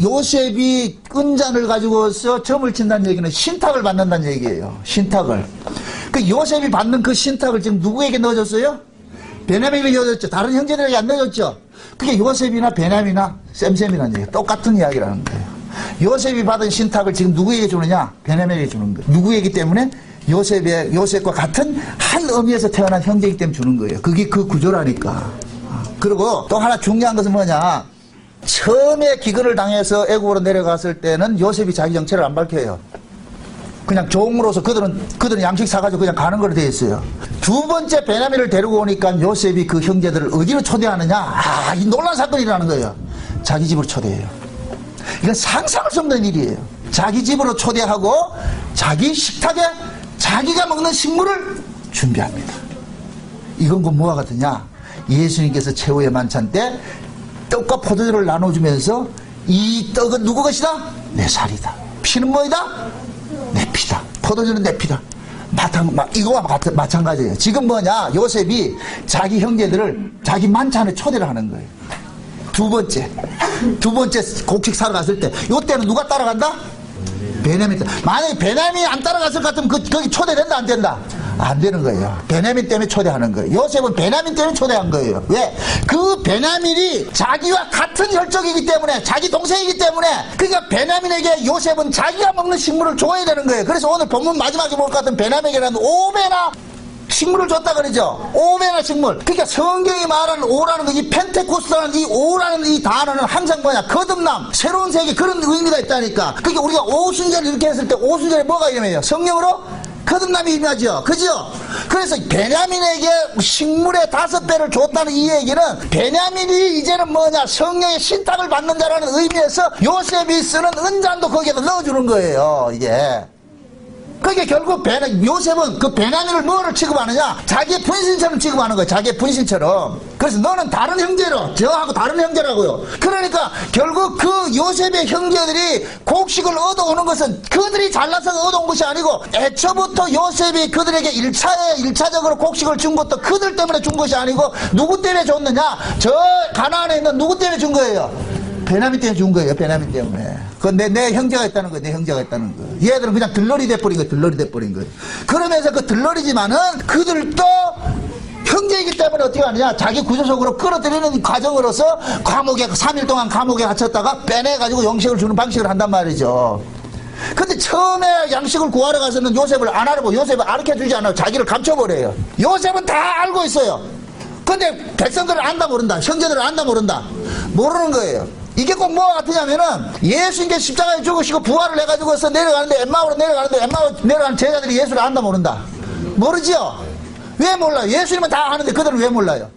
S1: 요셉이 은잔을 가지고서 점을 친다는 얘기는 신탁을 받는다는 얘기예요. 신탁을. 그 요셉이 받는 그 신탁을 지금 누구에게 넣어줬어요? 베냐민에게 넣어줬죠. 다른 형제들에게 안 넣어줬죠. 그게 요셉이나 베냐민이나 쌤쌤이라는 얘기예요. 똑같은 이야기라는 거예요. 요셉이 받은 신탁을 지금 누구에게 주느냐? 베냐민에게 주는 거예요. 누구이기 때문에? 요셉과 같은 한 어미에서 태어난 형제이기 때문에 주는 거예요. 그게 그 구조라니까. 그리고 또 하나 중요한 것은 뭐냐? 처음에 기근을 당해서 애국으로 내려갔을 때는 요셉이 자기 정체를 안 밝혀요. 그냥 종으로서 그들은 양식 사가지고 그냥 가는 걸로 되어 있어요. 두 번째 베냐민을 데리고 오니까 요셉이 그 형제들을 어디로 초대하느냐? 이 놀라운 사건이 일어나는 거예요. 자기 집으로 초대해요. 이건 상상을 넘는 일이에요. 자기 집으로 초대하고 자기 식탁에 자기가 먹는 식물을 준비합니다. 이건 그 뭐와 같으냐? 예수님께서 최후의 만찬 때 떡과 포도주를 나눠주면서 이 떡은 누구 것이다? 내 살이다. 피는 뭐이다? 내 피다. 포도주는 내 피다. 이거와 마찬가지예요. 지금 뭐냐? 요셉이 자기 형제들을 자기 만찬에 초대를 하는 거예요. 두 번째 곡식 사러 갔을 때, 요때는 누가 따라간다? 베냐민. 만약에 베냐민이 안 따라갔을 것 같으면 거기 초대된다, 안 된다? 안 되는 거예요. 베냐민 때문에 초대하는 거예요. 요셉은 베냐민 때문에 초대한 거예요. 왜? 그 베냐민이 자기와 같은 혈족이기 때문에, 자기 동생이기 때문에, 그러니까 베냐민에게 요셉은 자기가 먹는 식물을 줘야 되는 거예요. 그래서 오늘 본문 마지막에 볼 것 같은 베냐민에게는 5배나 식물을 줬다 그러죠. 5배나 식물. 그러니까 성경이 말하는 5라는 거, 이 펜테코스라는 이 5라는 이 단어는 항상 뭐냐? 거듭남, 새로운 세계, 그런 의미가 있다니까. 그러니까 우리가 오순절을 이렇게 했을 때 오순절에 뭐가 의미해요? 성령으로 거듭남이 의미하죠. 그죠? 그래서 베냐민에게 식물의 5배를 줬다는 이 얘기는 베냐민이 이제는 뭐냐? 성령의 신탁을 받는 자라는 의미에서 요셉이 쓰는 은잔도 거기에다 넣어주는 거예요. 이게. 그게 결국 요셉은 그 베냐민을 뭐를 취급하느냐? 자기의 분신처럼 취급하는 거예요. 자기의 분신처럼. 그래서 너는 다른 형제로, 저하고 다른 형제라고요. 그러니까 결국 그 요셉의 형제들이 곡식을 얻어오는 것은 그들이 잘나서 얻어온 것이 아니고, 애초부터 요셉이 그들에게 1차적으로 곡식을 준 것도 그들 때문에 준 것이 아니고, 누구 때문에 줬느냐? 저 가나안에 있는 누구 때문에 준 거예요? 베냐민 때문에 준 거예요. 베냐민 때문에. 그건 내 형제가 있다는 거예요. 내 형제가 있다는 거예요. 얘들은 그냥 들러리 돼버린 거예요. 들러리 돼버린 거예요. 그러면서 그 들러리지만은 그들도 형제이기 때문에 어떻게 하느냐? 자기 구조 속으로 끌어들이는 과정으로서 감옥에 3일 동안 감옥에 갇혔다가 빼내가지고 영식을 주는 방식을 한단 말이죠. 근데 처음에 양식을 구하러 가서는 요셉을 안 알아보고 요셉을 가르쳐주지 않아요. 자기를 감춰버려요. 요셉은 다 알고 있어요. 근데 백성들은 안다 모른다. 형제들은 안다 모른다. 모르는 거예요. 이게 꼭 뭐가 같으냐면은 예수님께 십자가에 죽으시고 부활을 해가지고서 내려가는데 엠마오로 내려가는 제자들이 예수를 안다 모른다. 모르지요? 왜 몰라요? 예수님은 다 아는데 그들은 왜 몰라요?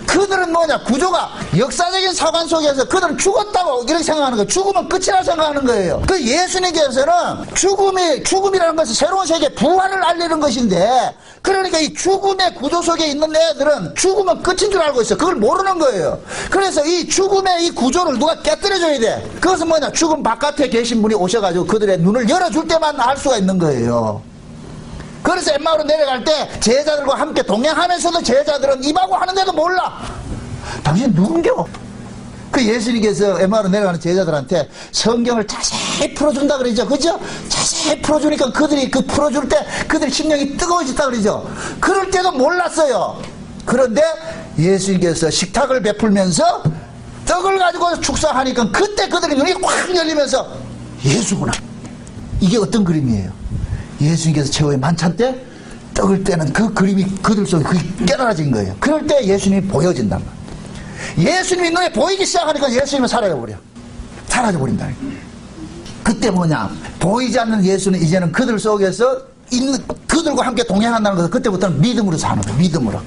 S1: 그들은 뭐냐? 구조가 역사적인 사관 속에서 그들은 죽었다고 이렇게 생각하는 거예요. 죽으면 끝이라 생각하는 거예요. 그 예수님께서는 죽음이라는 것은 새로운 세계 부활을 알리는 것인데, 그러니까 이 죽음의 구조 속에 있는 애들은 죽으면 끝인 줄 알고 있어요. 그걸 모르는 거예요. 그래서 이 죽음의 이 구조를 누가 깨뜨려줘야 돼. 그것은 뭐냐? 죽음 바깥에 계신 분이 오셔가지고 그들의 눈을 열어줄 때만 알 수가 있는 거예요. 그래서 엠마오로 내려갈 때 제자들과 함께 동행하면서도 제자들은 입하고 하는데도 몰라. 당신 누군겨? 그 예수님께서 엠마오로 내려가는 제자들한테 성경을 자세히 풀어준다 그러죠. 그죠? 자세히 풀어주니까 그들이 그 풀어줄 때 그들 심령이 뜨거워졌다 그러죠. 그럴 때도 몰랐어요. 그런데 예수님께서 식탁을 베풀면서 떡을 가지고 축사하니까 그때 그들의 눈이 확 열리면서 예수구나. 이게 어떤 그림이에요? 예수님께서 최후의 만찬 때 떡을 떼는 그 그림이 그들 속에 그게 깨달아진 거예요. 그럴 때 예수님이 보여진단 말이에요. 예수님이 눈에 보이기 시작하니까 예수님은 사라져버린다. 그때 뭐냐? 보이지 않는 예수는 이제는 그들 속에서 있는 그들과 함께 동행한다는 것을 그때부터는 믿음으로 사는 거예요. 믿음으로.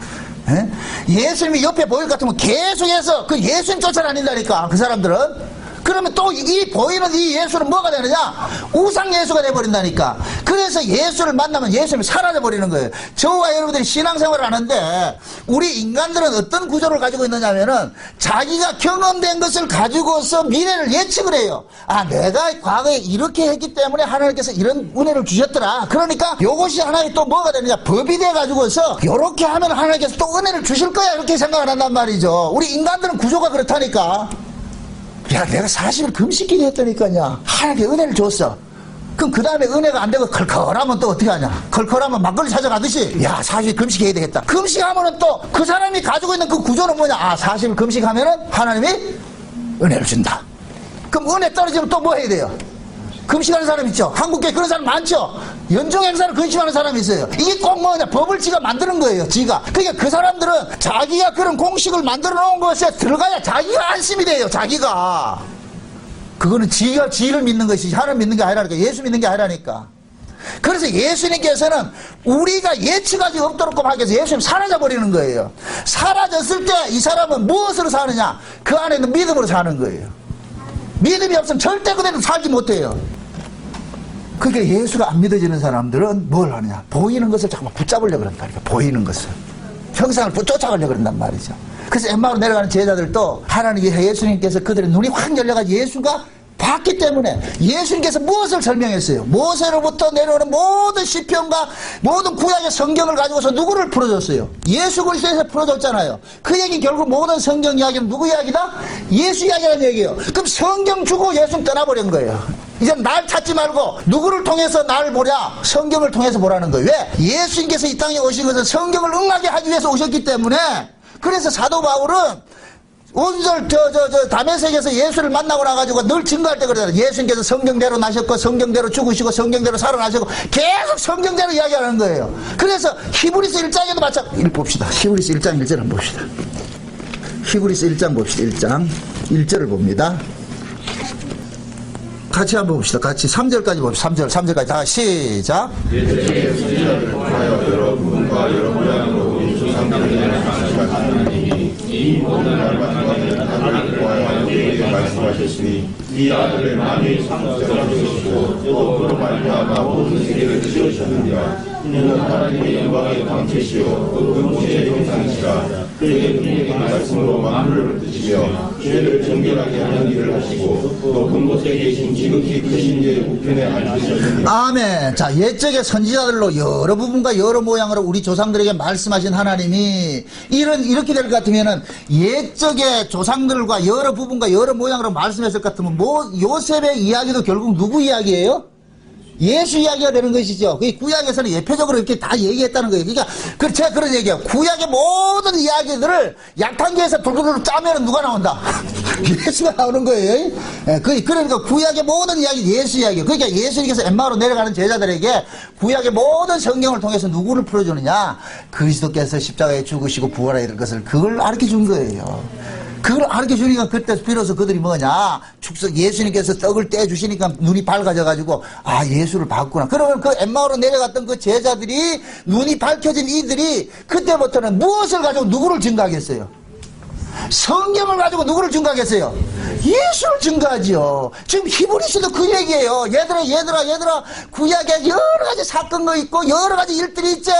S1: 예? 예수님이 옆에 보일 것 같으면 계속해서 그 예수님 쫓아다닌다니까 그 사람들은. 그러면 또 이 보이는 이 예수는 뭐가 되느냐? 우상 예수가 돼버린다니까. 그래서 예수를 만나면 예수님이 사라져버리는 거예요. 저와 여러분들이 신앙생활을 하는데 우리 인간들은 어떤 구조를 가지고 있느냐면은 자기가 경험된 것을 가지고서 미래를 예측을 해요. 아, 내가 과거에 이렇게 했기 때문에 하나님께서 이런 은혜를 주셨더라. 그러니까 요것이 하나의 또 뭐가 되느냐? 법이 돼가지고서 요렇게 하면 하나님께서 또 은혜를 주실 거야. 이렇게 생각을 한단 말이죠. 우리 인간들은 구조가 그렇다니까. 야, 내가 40일 금식기도 했다니까요. 하나님께 은혜를 줬어. 그럼 그 다음에 은혜가 안 되고 컬컬하면 또 어떻게 하냐? 컬컬하면 막걸리 찾아가듯이 야, 40일 금식해야 되겠다. 금식하면은 또 그 사람이 가지고 있는 그 구조는 뭐냐? 아, 40일 금식하면은 하나님이 은혜를 준다. 그럼 은혜 떨어지면 또 뭐 해야 돼요? 금식하는 사람 있죠? 한국에 그런 사람 많죠? 연중 행사를 근심하는 사람이 있어요. 이게 꼭 뭐냐? 법을 지가 만드는 거예요, 지가. 그러니까 그 사람들은 자기가 그런 공식을 만들어 놓은 것에 들어가야 자기가 안심이 돼요, 자기가. 그거는 지가 지를 믿는 것이지, 하나님 믿는 게 아니라니까. 예수 믿는 게 아니라니까. 그래서 예수님께서는 우리가 예측하지 없도록 하기 위해서 예수님 사라져버리는 거예요. 사라졌을 때 이 사람은 무엇으로 사느냐? 그 안에 있는 믿음으로 사는 거예요. 믿음이 없으면 절대 그대로 살지 못해요. 그러니까 예수가 안 믿어지는 사람들은 뭘 하느냐? 보이는 것을 자꾸 붙잡으려고 그런다. 보이는 것을. 형상을 쫓아가려고 그런단 말이죠. 그래서 엠마오로 내려가는 제자들도 하나님 예수님께서 그들의 눈이 확 열려가지고 예수가 봤기 때문에 예수님께서 무엇을 설명했어요? 모세로부터 내려오는 모든 시편과 모든 구약의 성경을 가지고서 누구를 풀어줬어요? 예수 그리스도에서 풀어줬잖아요. 그 얘기 결국 모든 성경 이야기는 누구 이야기다? 예수 이야기라는 얘기예요. 그럼 성경 주고 예수는 떠나버린 거예요. 이제 날 찾지 말고 누구를 통해서 나를 보랴? 성경을 통해서 보라는 거예요. 왜? 예수님께서 이 땅에 오신 것은 성경을 응하게 하기 위해서 오셨기 때문에. 그래서 사도 바울은 온전 다메섹에서 예수를 만나고 나가지고 늘 증거할 때 그러잖아요. 예수님께서 성경대로 나셨고 성경대로 죽으시고 성경대로 살아나시고 계속 성경대로 이야기하는 거예요. 그래서 히브리서 1장에도 마찬가지. 봅시다. 히브리서 1장 1절 한번 봅시다. 히브리서 1장 봅시다. 1장 1절을 봅니다. 같이 한번 봅시다. 같이 3절까지 봅시다. 3절까지 다 시작. 이 모든 날마다 하나님을 보아야 우리에게 말씀하셨으니 이 아들을 만일 상속자로 주시고 또 그로 말미암아 모든 세계를 지으셨느니라. 이는 하나님의 영광의 광채시요 그 근본의 형상이시라. 그에게 분명히 말씀으로 만물을 뜨시며 죄를 정결하게 하는 일을 하시고 또 근곳에 계신 지극히 크신 이의 우편에 앉으셨느니라. 아멘. 자, 옛적의 선지자들로 여러 부분과 여러 모양으로 우리 조상들에게 말씀하신 하나님이 이렇게 될 것 같으면은 옛적의 조상들과 여러 부분과 여러 모양으로 말씀했을 것 같으면 뭐 요셉의 이야기도 결국 누구 이야기예요? 예수 이야기가 되는 것이죠. 그 구약에서는 예표적으로 이렇게 다 얘기했다는 거예요. 그러니까 제가 그런 얘기예요. 구약의 모든 이야기들을 약탕기에서 돌돌돌 짜면은 누가 나온다? 예수가 나오는 거예요. 그러니까 구약의 모든 이야기 예수 이야기예요. 그러니까 예수님께서 엠마오로 내려가는 제자들에게 구약의 모든 성경을 통해서 누구를 풀어주느냐? 그리스도께서 십자가에 죽으시고 부활하게 될 것을 그걸 가르쳐 준 거예요. 그걸 알게 주니까 그때 비로소 그들이 뭐냐? 축석 예수님께서 떡을 떼주시니까 눈이 밝아져가지고 아, 예수를 봤구나. 그러면 그 엠마오로 내려갔던 그 제자들이 눈이 밝혀진 이들이 그때부터는 무엇을 가지고 누구를 증거하겠어요? 성경을 가지고 누구를 증거하겠어요? 예수를 증거하지요. 지금 히브리서도 그 얘기예요. 얘들아 구약에 여러 가지 사건도 있고 여러 가지 일들이 있지.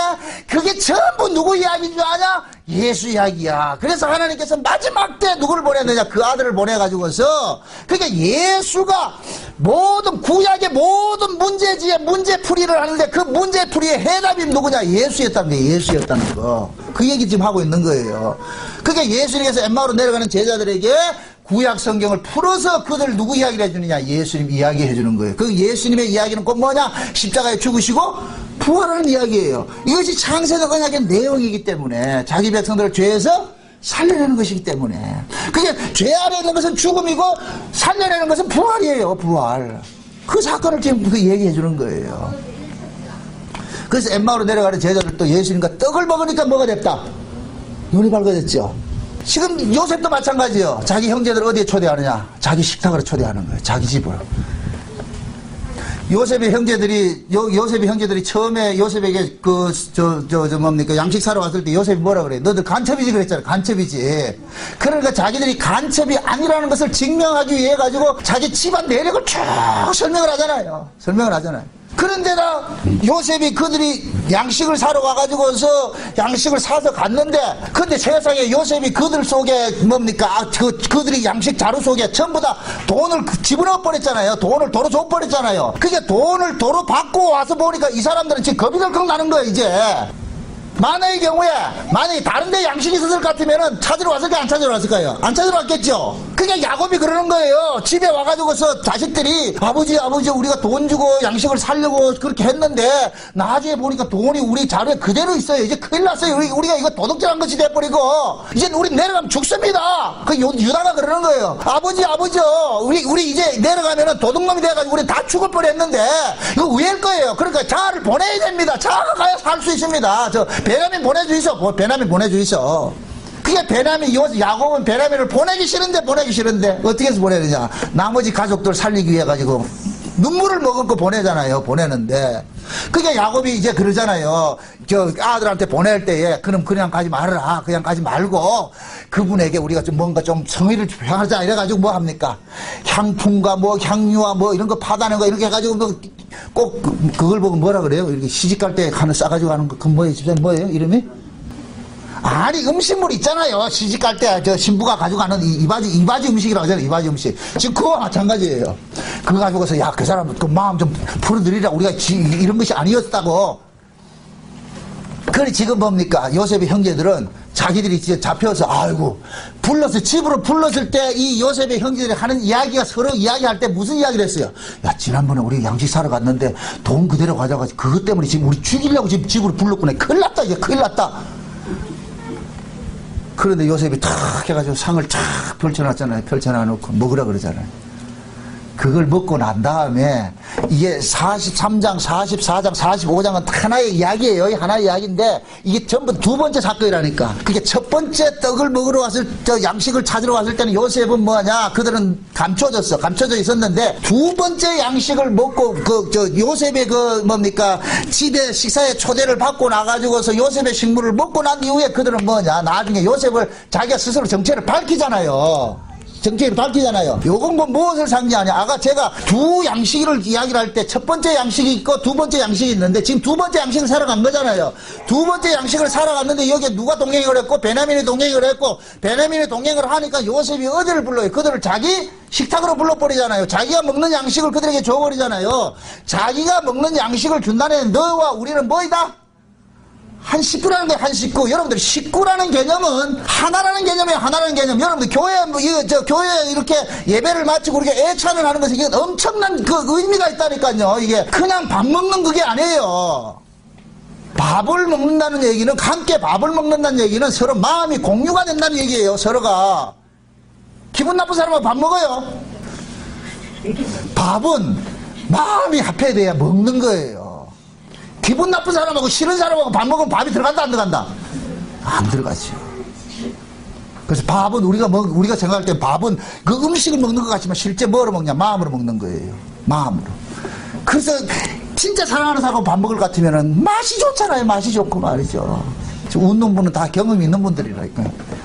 S1: 그게 전부 누구 이야기인 줄 아냐? 예수 이야기야. 그래서 하나님께서 마지막 때 누구를 보냈느냐? 그 아들을 보내가지고서 그러니까 예수가 모든 구약의 모든 문제지의 문제풀이를 하는데 그 문제풀이의 해답이 누구냐? 예수였다는 거예요. 예수였다는 거. 그 얘기 지금 하고 있는 거예요. 그러니까 예수님께서 엠마오로 내려가는 제자들에게 구약 성경을 풀어서 그들 누구 이야기를 해주느냐? 예수님 이야기 해주는 거예요. 그 예수님의 이야기는 꼭 뭐냐? 십자가에 죽으시고 부활하는 이야기예요. 이것이 창세적 언약의 내용이기 때문에 자기 백성들을 죄에서 살려내는 것이기 때문에. 그게 죄 안에 있는 것은 죽음이고 살려내는 것은 부활이에요. 부활. 그 사건을 지금 얘기해 주는 거예요. 그래서 엠마오로 내려가는 제자들도 예수님과 떡을 먹으니까 뭐가 됐다? 눈이 밝아졌죠. 지금 요셉도 마찬가지예요. 자기 형제들 어디에 초대하느냐? 자기 식탁으로 초대하는 거예요. 자기 집으로. 요셉의 형제들이 처음에 요셉에게 뭡니까? 양식 사러 왔을 때 요셉이 뭐라 그래요? 너들 간첩이지 그랬잖아요. 간첩이지. 그러니까 자기들이 간첩이 아니라는 것을 증명하기 위해 가지고 자기 집안 내력을 쭉 설명을 하잖아요. 그런데나 요셉이 그들이 양식을 사러 와가지고서 양식을 사서 갔는데, 근데 세상에 요셉이 그들 속에 뭡니까? 그들이 양식 자루 속에 전부 다 돈을 집어넣어 버렸잖아요. 돈을 도로 줘 버렸잖아요. 그게 돈을 도로 받고 와서 보니까 이 사람들은 지금 겁이 덜컥 나는 거예요, 이제. 만약의 경우에, 만약에 다른 데 양식이 있었을 것 같으면은 찾으러 왔을까요? 안 찾으러 왔을까요? 안 찾으러 왔겠죠? 그냥 야곱이 그러는 거예요. 집에 와가지고서 자식들이 아버지, 우리가 돈 주고 양식을 사려고 그렇게 했는데, 나중에 보니까 돈이 우리 자루에 그대로 있어요. 이제 큰일 났어요. 우리가 이거 도둑질한 것이 돼버리고, 이제 우리 내려가면 죽습니다. 그 유다가 그러는 거예요. 아버지요. 우리 이제 내려가면은 도둑놈이 돼가지고 우리 다 죽을 뻔했는데, 이거 우회일 거예요. 그러니까 자를 보내야 됩니다. 자가 가야 살 수 있습니다. 베냐민 보내주이소. 그게 야곱은 베냐민을 보내기 싫은데 어떻게 해서 보내느냐? 나머지 가족들 살리기 위해 가지고 눈물을 머금고 보내는데, 그게 야곱이 이제 그러잖아요. 아들한테 보낼 때에 그냥 가지 말아라. 그냥 가지 말고 그분에게 우리가 좀 뭔가 좀 성의를 표하자 이래가지고 뭐 합니까? 향품과 뭐 향유와 뭐 이런 거 파다는 거 이렇게 해가지고 꼭 그걸 보고 뭐라 그래요? 이렇게 시집갈 때 하나 싸가지고 가는 거, 그 뭐예요? 집사님 뭐예요? 이름이? 아니, 음식물 있잖아요. 시집갈 때 신부가 가져가는 이바지 음식이라고 하잖아요. 이바지 음식. 지금 그거와 마찬가지예요. 그거 가지고서 그 사람 그 마음 좀 풀어드리라. 우리가 이런 것이 아니었다고. 그래 지금 뭡니까? 요셉의 형제들은 자기들이 이제 잡혀서 집으로 불렀을 때 이 요셉의 형제들이 하는 이야기가 서로 이야기할 때 무슨 이야기를 했어요? 야, 지난번에 우리 양식 사러 갔는데 돈 그대로 가져가지 그것 때문에 지금 우리 죽이려고 지금 집으로 불렀구나. 큰일 났다. 그런데 요셉이 탁 해가지고 상을 쫙 펼쳐놨잖아요. 펼쳐놔놓고 먹으라 그러잖아요. 그걸 먹고 난 다음에 이게 43장, 44장, 45장은 하나의 이야기예요. 하나의 이야기인데 이게 전부 두 번째 사건이라니까. 그게 첫 번째 떡을 먹으러 양식을 찾으러 왔을 때는 요셉은 뭐하냐? 그들은 감춰져 있었는데 두 번째 양식을 먹고 요셉의 집에 식사에 초대를 받고 나가지고서 요셉의 식물을 먹고 난 이후에 그들은 뭐냐? 나중에 요셉을 자기가 스스로 정체를 밝히잖아요. 요건 뭐 무엇을 상징하냐? 아까 제가 두 양식을 이야기를 할 때 첫 번째 양식이 있고 두 번째 양식이 있는데 지금 두 번째 양식을 사러 간 거잖아요. 두 번째 양식을 사러 갔는데 여기에 누가 동행을 했고 베냐민이 동행을 했고, 베냐민이 동행을 하니까 요셉이 어디를 불러요? 그들을 자기 식탁으로 불러버리잖아요. 자기가 먹는 양식을 그들에게 줘버리잖아요. 자기가 먹는 양식을 준다는 너와 우리는 뭐이다? 한 식구라는 거예요, 한 식구. 여러분들, 식구라는 개념은 하나라는 개념이에요, 하나라는 개념. 여러분들, 교회에 이렇게 예배를 마치고 우리가 애찬을 하는 것은 이게 엄청난 의미가 있다니까요. 이게 그냥 밥 먹는 그게 아니에요. 밥을 먹는다는 얘기는, 함께 밥을 먹는다는 얘기는 서로 마음이 공유가 된다는 얘기예요, 서로가. 기분 나쁜 사람은 밥 먹어요. 밥은 마음이 합해야 돼야 먹는 거예요. 기분 나쁜 사람하고 싫은 사람하고 밥 먹으면 밥이 들어간다 안 들어간다? 안 들어가죠. 그래서 밥은 우리가 생각할 때 밥은 그 음식을 먹는 것 같지만 실제 뭐로 먹냐? 마음으로 먹는 거예요. 마음으로. 그래서 진짜 사랑하는 사람하고 밥 먹을 것 같으면은 맛이 좋잖아요. 맛이 좋고 말이죠. 웃는 분은 다 경험이 있는 분들이라니까.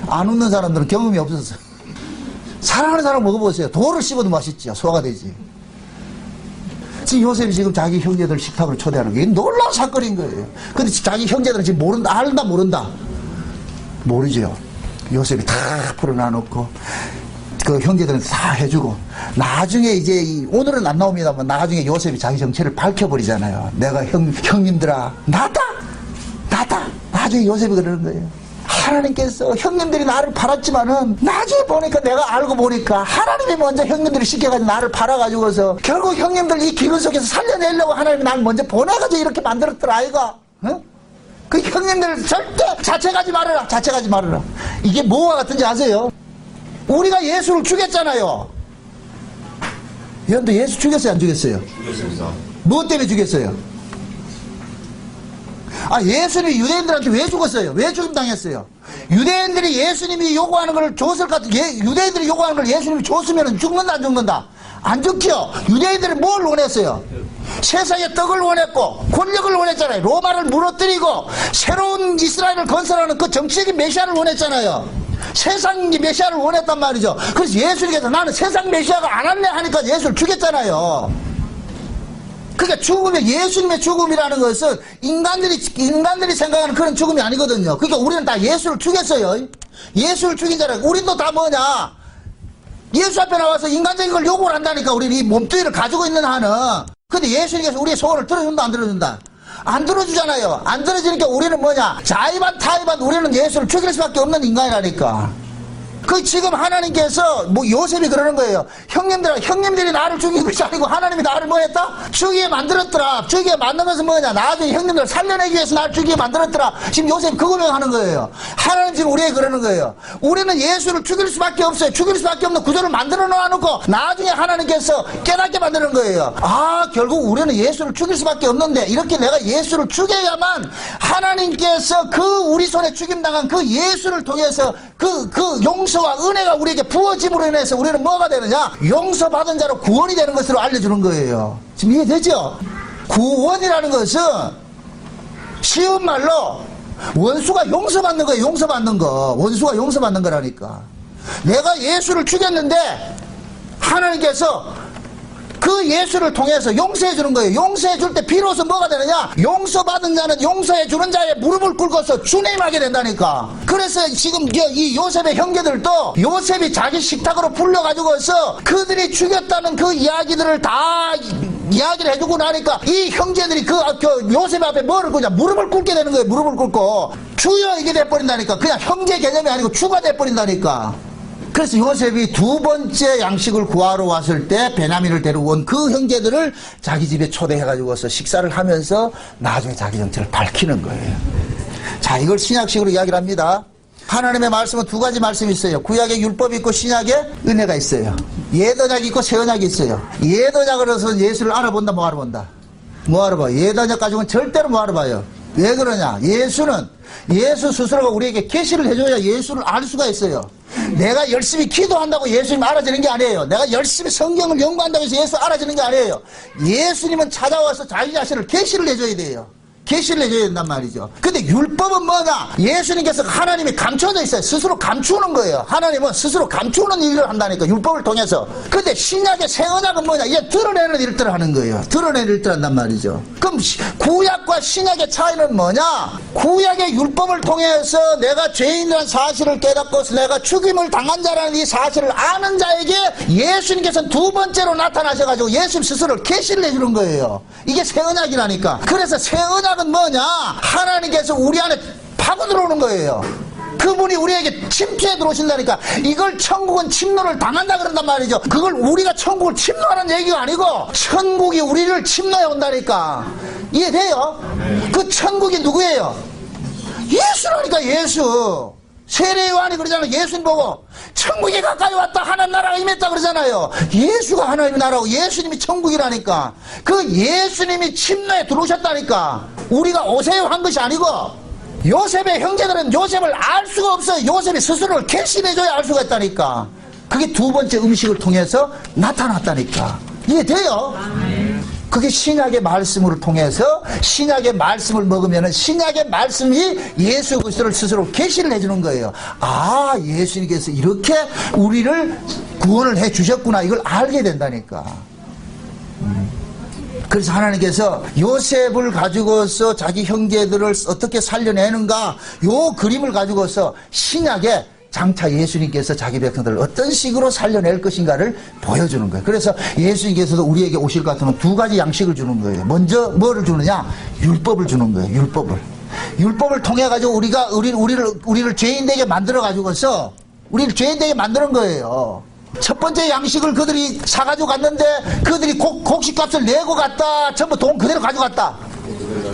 S1: 안 웃는 사람들은 경험이 없어서. 사랑하는 사람 먹어보세요. 돌을 씹어도 맛있죠. 소화가 되지. 지금 요셉이 지금 자기 형제들 식탁으로 초대하는 게 놀라운 사건인 거예요. 근데 자기 형제들은 지금 알다 모른다? 모르죠. 요셉이 다 풀어놔놓고 그 형제들은 다 해주고, 나중에 이제 오늘은 안 나옵니다만 나중에 요셉이 자기 정체를 밝혀버리잖아요. 내가 형님들아 나다. 나중에 요셉이 그러는 거예요. 하나님께서 형님들이 나를 팔았지만은 나중에 보니까 내가 알고 보니까 하나님이 먼저 형님들이 시켜가지고 나를 팔아가지고서 결국 형님들 이 기근 속에서 살려내려고 하나님이 나를 먼저 보내가지고 이렇게 만들었더라 아이가. 어? 그 형님들 절대 자책하지 말아라. 자책하지 말아라. 이게 뭐와 같은지 아세요? 우리가 예수를 죽였잖아요. 여러분들 예수 죽였어요, 안 죽였어요?
S2: 죽였습니다.
S1: 무엇 때문에 죽였어요? 예수님이 유대인들한테 왜 죽었어요? 왜 죽임당했어요? 유대인들이 예수님이 요구하는 걸 줬을 것 같은, 유대인들이 요구하는 걸 예수님이 줬으면 죽는다, 안 죽는다? 안 죽죠? 유대인들이 뭘 원했어요? 세상의 떡을 원했고, 권력을 원했잖아요. 로마를 무너뜨리고, 새로운 이스라엘을 건설하는 그 정치적인 메시아를 원했잖아요. 세상의 메시아를 원했단 말이죠. 그래서 예수님께서 나는 세상 메시아가 안 할래 하니까 예수를 죽였잖아요. 그러니까 죽음이, 예수님의 죽음이라는 것은 인간들이 생각하는 그런 죽음이 아니거든요. 그러니까 우리는 다 예수를 죽였어요. 예수를 죽인 자라. 우리도 다 뭐냐? 예수 앞에 나와서 인간적인 걸 요구를 한다니까. 우리 이 몸뚱이를 가지고 있는 한은. 근데 예수님께서 우리의 소원을 들어준다, 안 들어준다? 안 들어주잖아요. 안 들어주니까 우리는 뭐냐? 자의반 타의반 우리는 예수를 죽일 수밖에 없는 인간이라니까. 지금 하나님께서 요셉이 그러는 거예요. 형님들이 나를 죽인 것이 아니고 하나님이 나를 뭐 했다? 죽이게 만들었더라. 죽이게 만들면서 뭐냐? 나중에 형님들을 살려내기 위해서 나를 죽이게 만들었더라. 지금 요셉이 그 고백하는 거예요. 하나님 지금 우리에게 그러는 거예요. 우리는 예수를 죽일 수밖에 없어요. 죽일 수밖에 없는 구조를 만들어 놓아놓고 나중에 하나님께서 깨닫게 만드는 거예요. 결국 우리는 예수를 죽일 수밖에 없는데 이렇게 내가 예수를 죽여야만 하나님께서 우리 손에 죽임당한 그 예수를 통해서 그 용서와 은혜가 우리에게 부어짐으로 인해서 우리는 뭐가 되느냐? 용서받은 자로 구원이 되는 것으로 알려주는 거예요. 지금 이해되죠? 구원이라는 것은 쉬운 말로 원수가 용서받는 거예요. 용서받는 거. 원수가 용서받는 거라니까. 내가 예수를 죽였는데 하나님께서 그 예수를 통해서 용서해 주는 거예요. 용서해 줄 때 비로소 뭐가 되느냐? 용서받은 자는 용서해 주는 자의 무릎을 꿇고서 주님하게 된다니까. 그래서 지금 이 요셉의 형제들도 요셉이 자기 식탁으로 불러가지고서 그들이 죽였다는 그 이야기들을 다 이야기를 해주고 나니까 이 형제들이 그 요셉 앞에 뭐를 꿇냐? 무릎을 꿇게 되는 거예요. 무릎을 꿇고 주여 이게 돼버린다니까. 그냥 형제 개념이 아니고 주가 돼버린다니까. 그래서 요셉이 두 번째 양식을 구하러 왔을 때 베냐민을 데리고 온 그 형제들을 자기 집에 초대해가지고서 식사를 하면서 나중에 자기 정체를 밝히는 거예요. 자, 이걸 신약식으로 이야기를 합니다. 하나님의 말씀은 두 가지 말씀이 있어요. 구약의 율법이 있고 신약의 은혜가 있어요. 옛 언약이 있고 새 언약이 있어요. 옛 언약으로서 예수를 알아본다, 뭐 알아본다? 뭐 알아봐? 옛 언약 가지고는 절대로 뭐 알아봐요? 왜 그러냐? 예수 스스로가 우리에게 계시를 해줘야 예수를 알 수가 있어요. 내가 열심히 기도한다고 예수님 알아지는 게 아니에요. 내가 열심히 성경을 연구한다고 해서 예수 알아지는 게 아니에요. 예수님은 찾아와서 자기 자신을 계시를 해줘야 돼요. 계시를 해줘야 된단 말이죠. 근데 율법은 뭐냐? 예수님께서 하나님이 감춰져 있어요. 스스로 감추는 거예요. 하나님은 스스로 감추는 일을 한다니까, 율법을 통해서. 근데 신약의 새 언약은 뭐냐? 이게 드러내는 일들을 하는 거예요. 드러내는 일들을 한단 말이죠. 그럼 구약과 신약의 차이는 뭐냐? 구약의 율법을 통해서 내가 죄인이라는 사실을 깨닫고 내가 죽임을 당한 자라는 이 사실을 아는 자에게 예수님께서는 두 번째로 나타나셔가지고 예수님 스스로를 계시를 해주는 거예요. 이게 새 언약이라니까. 그래서 새 언약 은 뭐냐? 하나님께서 우리 안에 파고 들어오는 거예요. 그분이 우리에게 침투해 들어오신다니까. 이걸 천국은 침노를 당한다 그런단 말이죠. 그걸 우리가 천국을 침노하는 얘기가 아니고 천국이 우리를 침노해 온다니까. 이해돼요? 그 천국이 누구예요? 예수라니까. 예수. 세례 요한이 그러잖아요. 예수님 보고 천국이 가까이 왔다, 하나님 나라가 임했다 그러잖아요. 예수가 하나님의 나라고 예수님이 천국이라니까. 그 예수님이 침노에 들어오셨다니까. 우리가 오세요 한 것이 아니고. 요셉의 형제들은 요셉을 알 수가 없어요. 요셉이 스스로를 계시해줘야 알 수가 있다니까. 그게 두 번째 음식을 통해서 나타났다니까. 이해돼요? 그게 신약의 말씀을 통해서 신약의 말씀을 먹으면 신약의 말씀이 예수 그리스도를 스스로 계시를 해주는 거예요. 예수님께서 이렇게 우리를 구원을 해 주셨구나, 이걸 알게 된다니까. 그래서 하나님께서 요셉을 가지고서 자기 형제들을 어떻게 살려내는가, 요 그림을 가지고서 신약에 장차 예수님께서 자기 백성들을 어떤 식으로 살려낼 것인가를 보여주는 거예요. 그래서 예수님께서도 우리에게 오실 것 같으면 두 가지 양식을 주는 거예요. 먼저 뭐를 주느냐? 율법을 주는 거예요. 율법을 통해 가지고 우리를 죄인 되게 만들어 가지고서 우리를 죄인 되게 만드는 거예요. 첫 번째 양식을 그들이 사가지고 갔는데 그들이 곡식값을 내고 갔다. 전부 돈 그대로 가져갔다.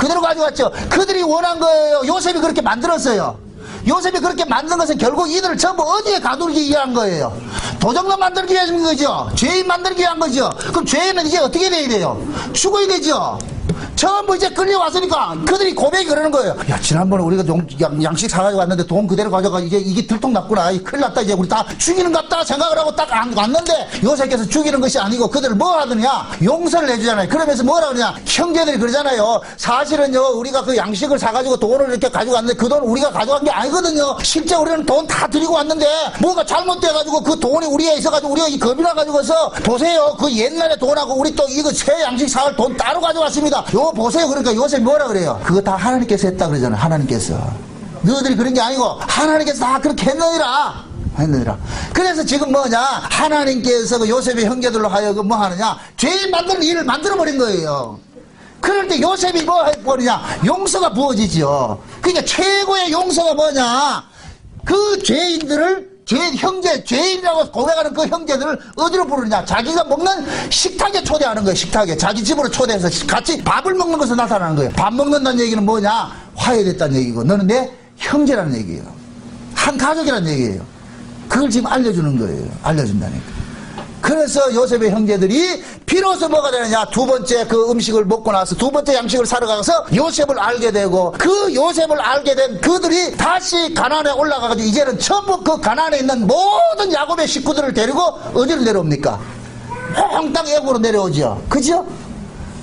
S1: 그대로 가져갔죠. 그들이 원한 거예요. 요셉이 그렇게 만들었어요. 요셉이 그렇게 만든 것은 결국 이들을 전부 어디에 가두기 위한 거예요? 도적놈 만들기 위한 거죠. 죄인 만들기 위한 거죠. 그럼 죄인은 이제 어떻게 돼야 돼요? 죽어야 되죠. 전부 이제 끌려왔으니까 그들이 고백이 그러는 거예요. 야, 지난번에 우리가 양식 사가지고 왔는데 돈 그대로 가져가. 이게 들통났구나. 큰일 났다. 이제 우리 다 죽이는 것 같다 생각을 하고 딱 왔는데 요셉께서 죽이는 것이 아니고 그들을 뭐 하느냐? 용서를 해주잖아요. 그러면서 뭐라 그러냐? 형제들이 그러잖아요. 사실은요, 우리가 그 양식을 사가지고 돈을 이렇게 가지고 왔는데 그 돈 우리가 가져간 게 아니거든요. 실제 우리는 돈 다 드리고 왔는데 뭐가 잘못돼가지고 그 돈이 우리에 있어가지고 우리가 이 겁이 나가지고서 보세요. 그 옛날에 돈하고 우리 또 이거 새 양식 사갈 돈 따로 가져왔습니다. 요 보세요. 그러니까 요셉이 뭐라 그래요? 그거 다 하나님께서 했다 그러잖아요. 하나님께서. 너희들이 그런 게 아니고 하나님께서 다 그렇게 했느니라. 그래서 지금 뭐냐? 하나님께서 그 요셉의 형제들로 하여금 뭐 하느냐? 죄인 만드는 일을 만들어버린 거예요. 그럴 때 요셉이 뭐 해버리냐? 용서가 부어지죠. 그러니까 최고의 용서가 뭐냐? 그 죄인들을 죄인이라고 고백하는 그 형제들을 어디로 부르느냐? 자기가 먹는 식탁에 초대하는 거예요. 식탁에. 자기 집으로 초대해서 같이 밥을 먹는 것으로 나타나는 거예요. 밥 먹는다는 얘기는 뭐냐? 화해됐다는 얘기고, 너는 내 형제라는 얘기예요. 한 가족이라는 얘기예요. 그걸 지금 알려주는 거예요. 알려준다니까. 그래서 요셉의 형제들이 비로소 뭐가 되느냐? 두 번째 그 음식을 먹고 나서 두 번째 양식을 사러 가서 요셉을 알게 되고, 그 요셉을 알게 된 그들이 다시 가나안에 올라가가지고 이제는 전부 그 가나안에 있는 모든 야곱의 식구들을 데리고 어디로 내려옵니까? 몽땅 애굽으로 내려오죠. 그죠?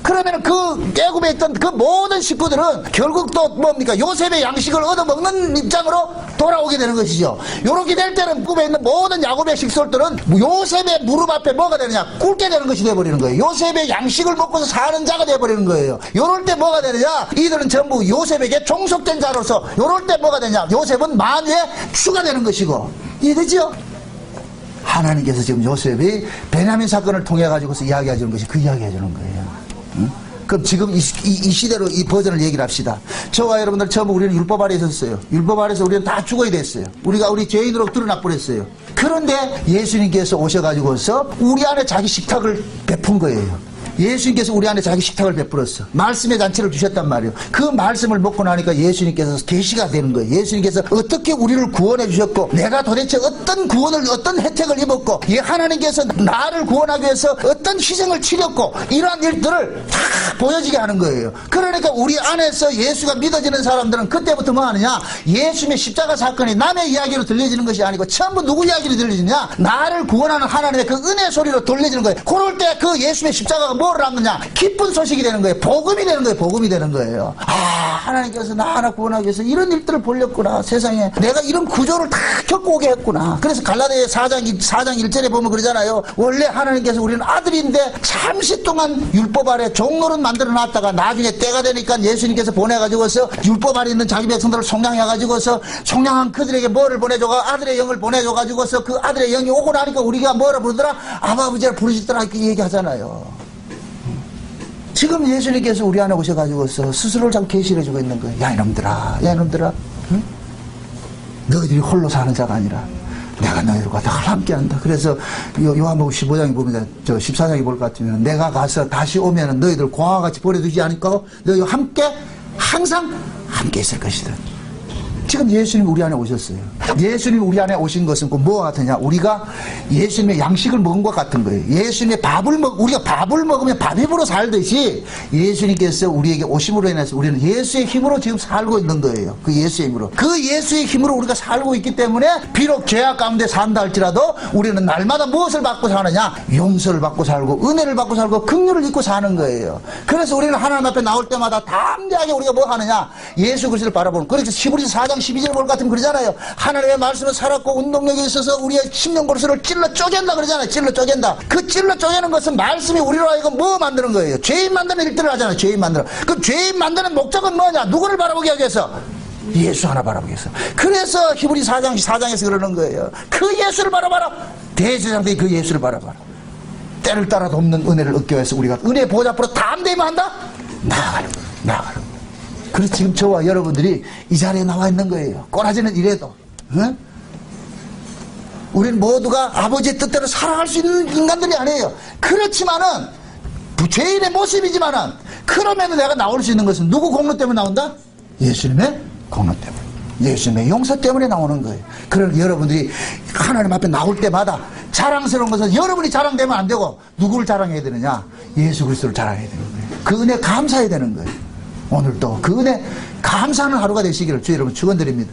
S1: 그러면 그 애굽에 있던 그 모든 식구들은 결국 또 뭡니까? 요셉의 양식을 얻어먹는 입장으로 돌아오게 되는 것이죠. 요렇게 될 때는 애굽에 있는 모든 야곱의 식솔들은 요셉의 무릎 앞에 뭐가 되느냐? 꿇게 되는 것이 되어버리는 거예요. 요셉의 양식을 먹고서 사는 자가 되어버리는 거예요. 요럴 때 뭐가 되느냐? 이들은 전부 요셉에게 종속된 자로서 요럴 때 뭐가 되냐? 요셉은 만유의 주가 되는 것이고. 이해되죠? 하나님께서 지금 요셉이 베냐민 사건을 통해 가지고서 이야기해 주는 것이 그 이야기해 주는 거예요. 응? 그럼 지금 이 시대로 이 버전을 얘기를 합시다. 저와 여러분들 처음 우리는 율법 아래 있었어요. 율법 아래서 우리는 다 죽어야 됐어요. 우리 죄인으로 드러나 버렸어요. 그런데 예수님께서 오셔가지고서 우리 안에 자기 식탁을 베푼 거예요. 예수님께서 우리 안에 자기 식탁을 베풀었어. 말씀의 잔치를 주셨단 말이에요. 그 말씀을 먹고 나니까 예수님께서 계시가 되는 거예요. 예수님께서 어떻게 우리를 구원해 주셨고, 내가 도대체 어떤 구원을, 어떤 혜택을 입었고, 하나님께서 나를 구원하기 위해서 어떤 희생을 치렀고, 이러한 일들을 다 보여지게 하는 거예요. 그러니까 우리 안에서 예수가 믿어지는 사람들은 그때부터 뭐 하느냐? 예수님의 십자가 사건이 남의 이야기로 들려지는 것이 아니고 전부 누구 이야기로 들려지냐? 나를 구원하는 하나님의 그 은혜 소리로 들려지는 거예요. 그럴 때 그 예수님의 십자가가 뭐를 하느냐? 기쁜 소식이 되는 거예요. 복음이 되는 거예요. 복음이 되는 거예요. 아, 하나님께서 나 하나 구원하기 위해서 이런 일들을 벌렸구나. 세상에 내가 이런 구조를 다 겪고 오게 했구나. 그래서 갈라디아 4장 1절에 보면 그러잖아요. 원래 하나님께서 우리는 아들인데 잠시 동안 율법 아래 종노릇 만들어 놨다가 나중에 때가 되니까 예수님께서 보내가지고서 율법 아래 있는 자기 백성들을 속량해가지고서 속량한 그들에게 뭐를 보내줘가? 아들의 영을 보내줘가지고서 그 아들의 영이 오고 나니까 우리가 뭐라 부르더라? 아버지를 부르시더라. 이렇게 얘기하잖아요. 지금 예수님께서 우리 안에 오셔가지고서 스스로를 참 계시해주고 있는 거예요. 야 이놈들아, 응? 너희들이 홀로 사는 자가 아니라 내가 너희들과 다 함께한다. 그래서 요한복음 15장에 보면, 저 14장에 볼 것 같으면, 내가 가서 다시 오면 너희들 고아와 같이 버려두지 않을까? 너희와 함께 항상 함께 있을 것이다. 지금 예수님이 우리 안에 오셨어요. 예수님이 우리 안에 오신 것은 뭐와 같으냐? 우리가 예수님의 양식을 먹은 것 같은 거예요. 예수님의 우리가 밥을 먹으면 밥 힘으로 살듯이 예수님께서 우리에게 오심으로 인해서 우리는 예수의 힘으로 지금 살고 있는 거예요. 그 예수의 힘으로. 그 예수의 힘으로 우리가 살고 있기 때문에 비록 죄악 가운데 산다 할지라도 우리는 날마다 무엇을 받고 사느냐? 용서를 받고 살고 은혜를 받고 살고 긍휼을 입고 사는 거예요. 그래서 우리는 하나님 앞에 나올 때마다 담대하게 우리가 뭐 하느냐? 예수 그리스도를 바라보는. 그래서 히브리서 4장 12절 볼 것 같으면 그러잖아요. 하나님의 말씀은 살았고 운동력이 있어서 우리의 심령 고르스를 찔러 쪼갠다 그러잖아요. 찔러 쪼갠다. 그 찔러 쪼개는 것은 말씀이 우리로 하여금 뭐 만드는 거예요? 죄인 만드는 일들을 하잖아요. 죄인 만드는. 그 죄인 만드는 목적은 뭐냐? 누구를 바라보게 하기 위해서? 예수 하나 바라보게 해서. 그래서 히브리 4장에서 그러는 거예요. 그 예수를 바라봐라. 대제사장들이 그 예수를 바라봐라. 때를 따라 돕는 은혜를 얻기 위해서 우리가 은혜 보좌 앞으로 담대히만 한다? 나아가는 거예요. 그래서 지금 저와 여러분들이 이 자리에 나와 있는 거예요. 꼬라지는 이래도. 응? 우리는 모두가 아버지의 뜻대로 살아갈 수 있는 인간들이 아니에요. 그렇지만은 죄인의 모습이지만은 그럼에도 내가 나올 수 있는 것은 누구 공로 때문에 나온다? 예수님의 공로 때문에. 예수님의 용서 때문에 나오는 거예요. 그러니까 여러분들이 하나님 앞에 나올 때마다 자랑스러운 것은 여러분이 자랑되면 안 되고 누구를 자랑해야 되느냐? 예수 그리스도를 자랑해야 되는 거예요. 그 은혜 감사해야 되는 거예요. 오늘도 그 은혜 감사하는 하루가 되시기를 주 여러분 축원드립니다.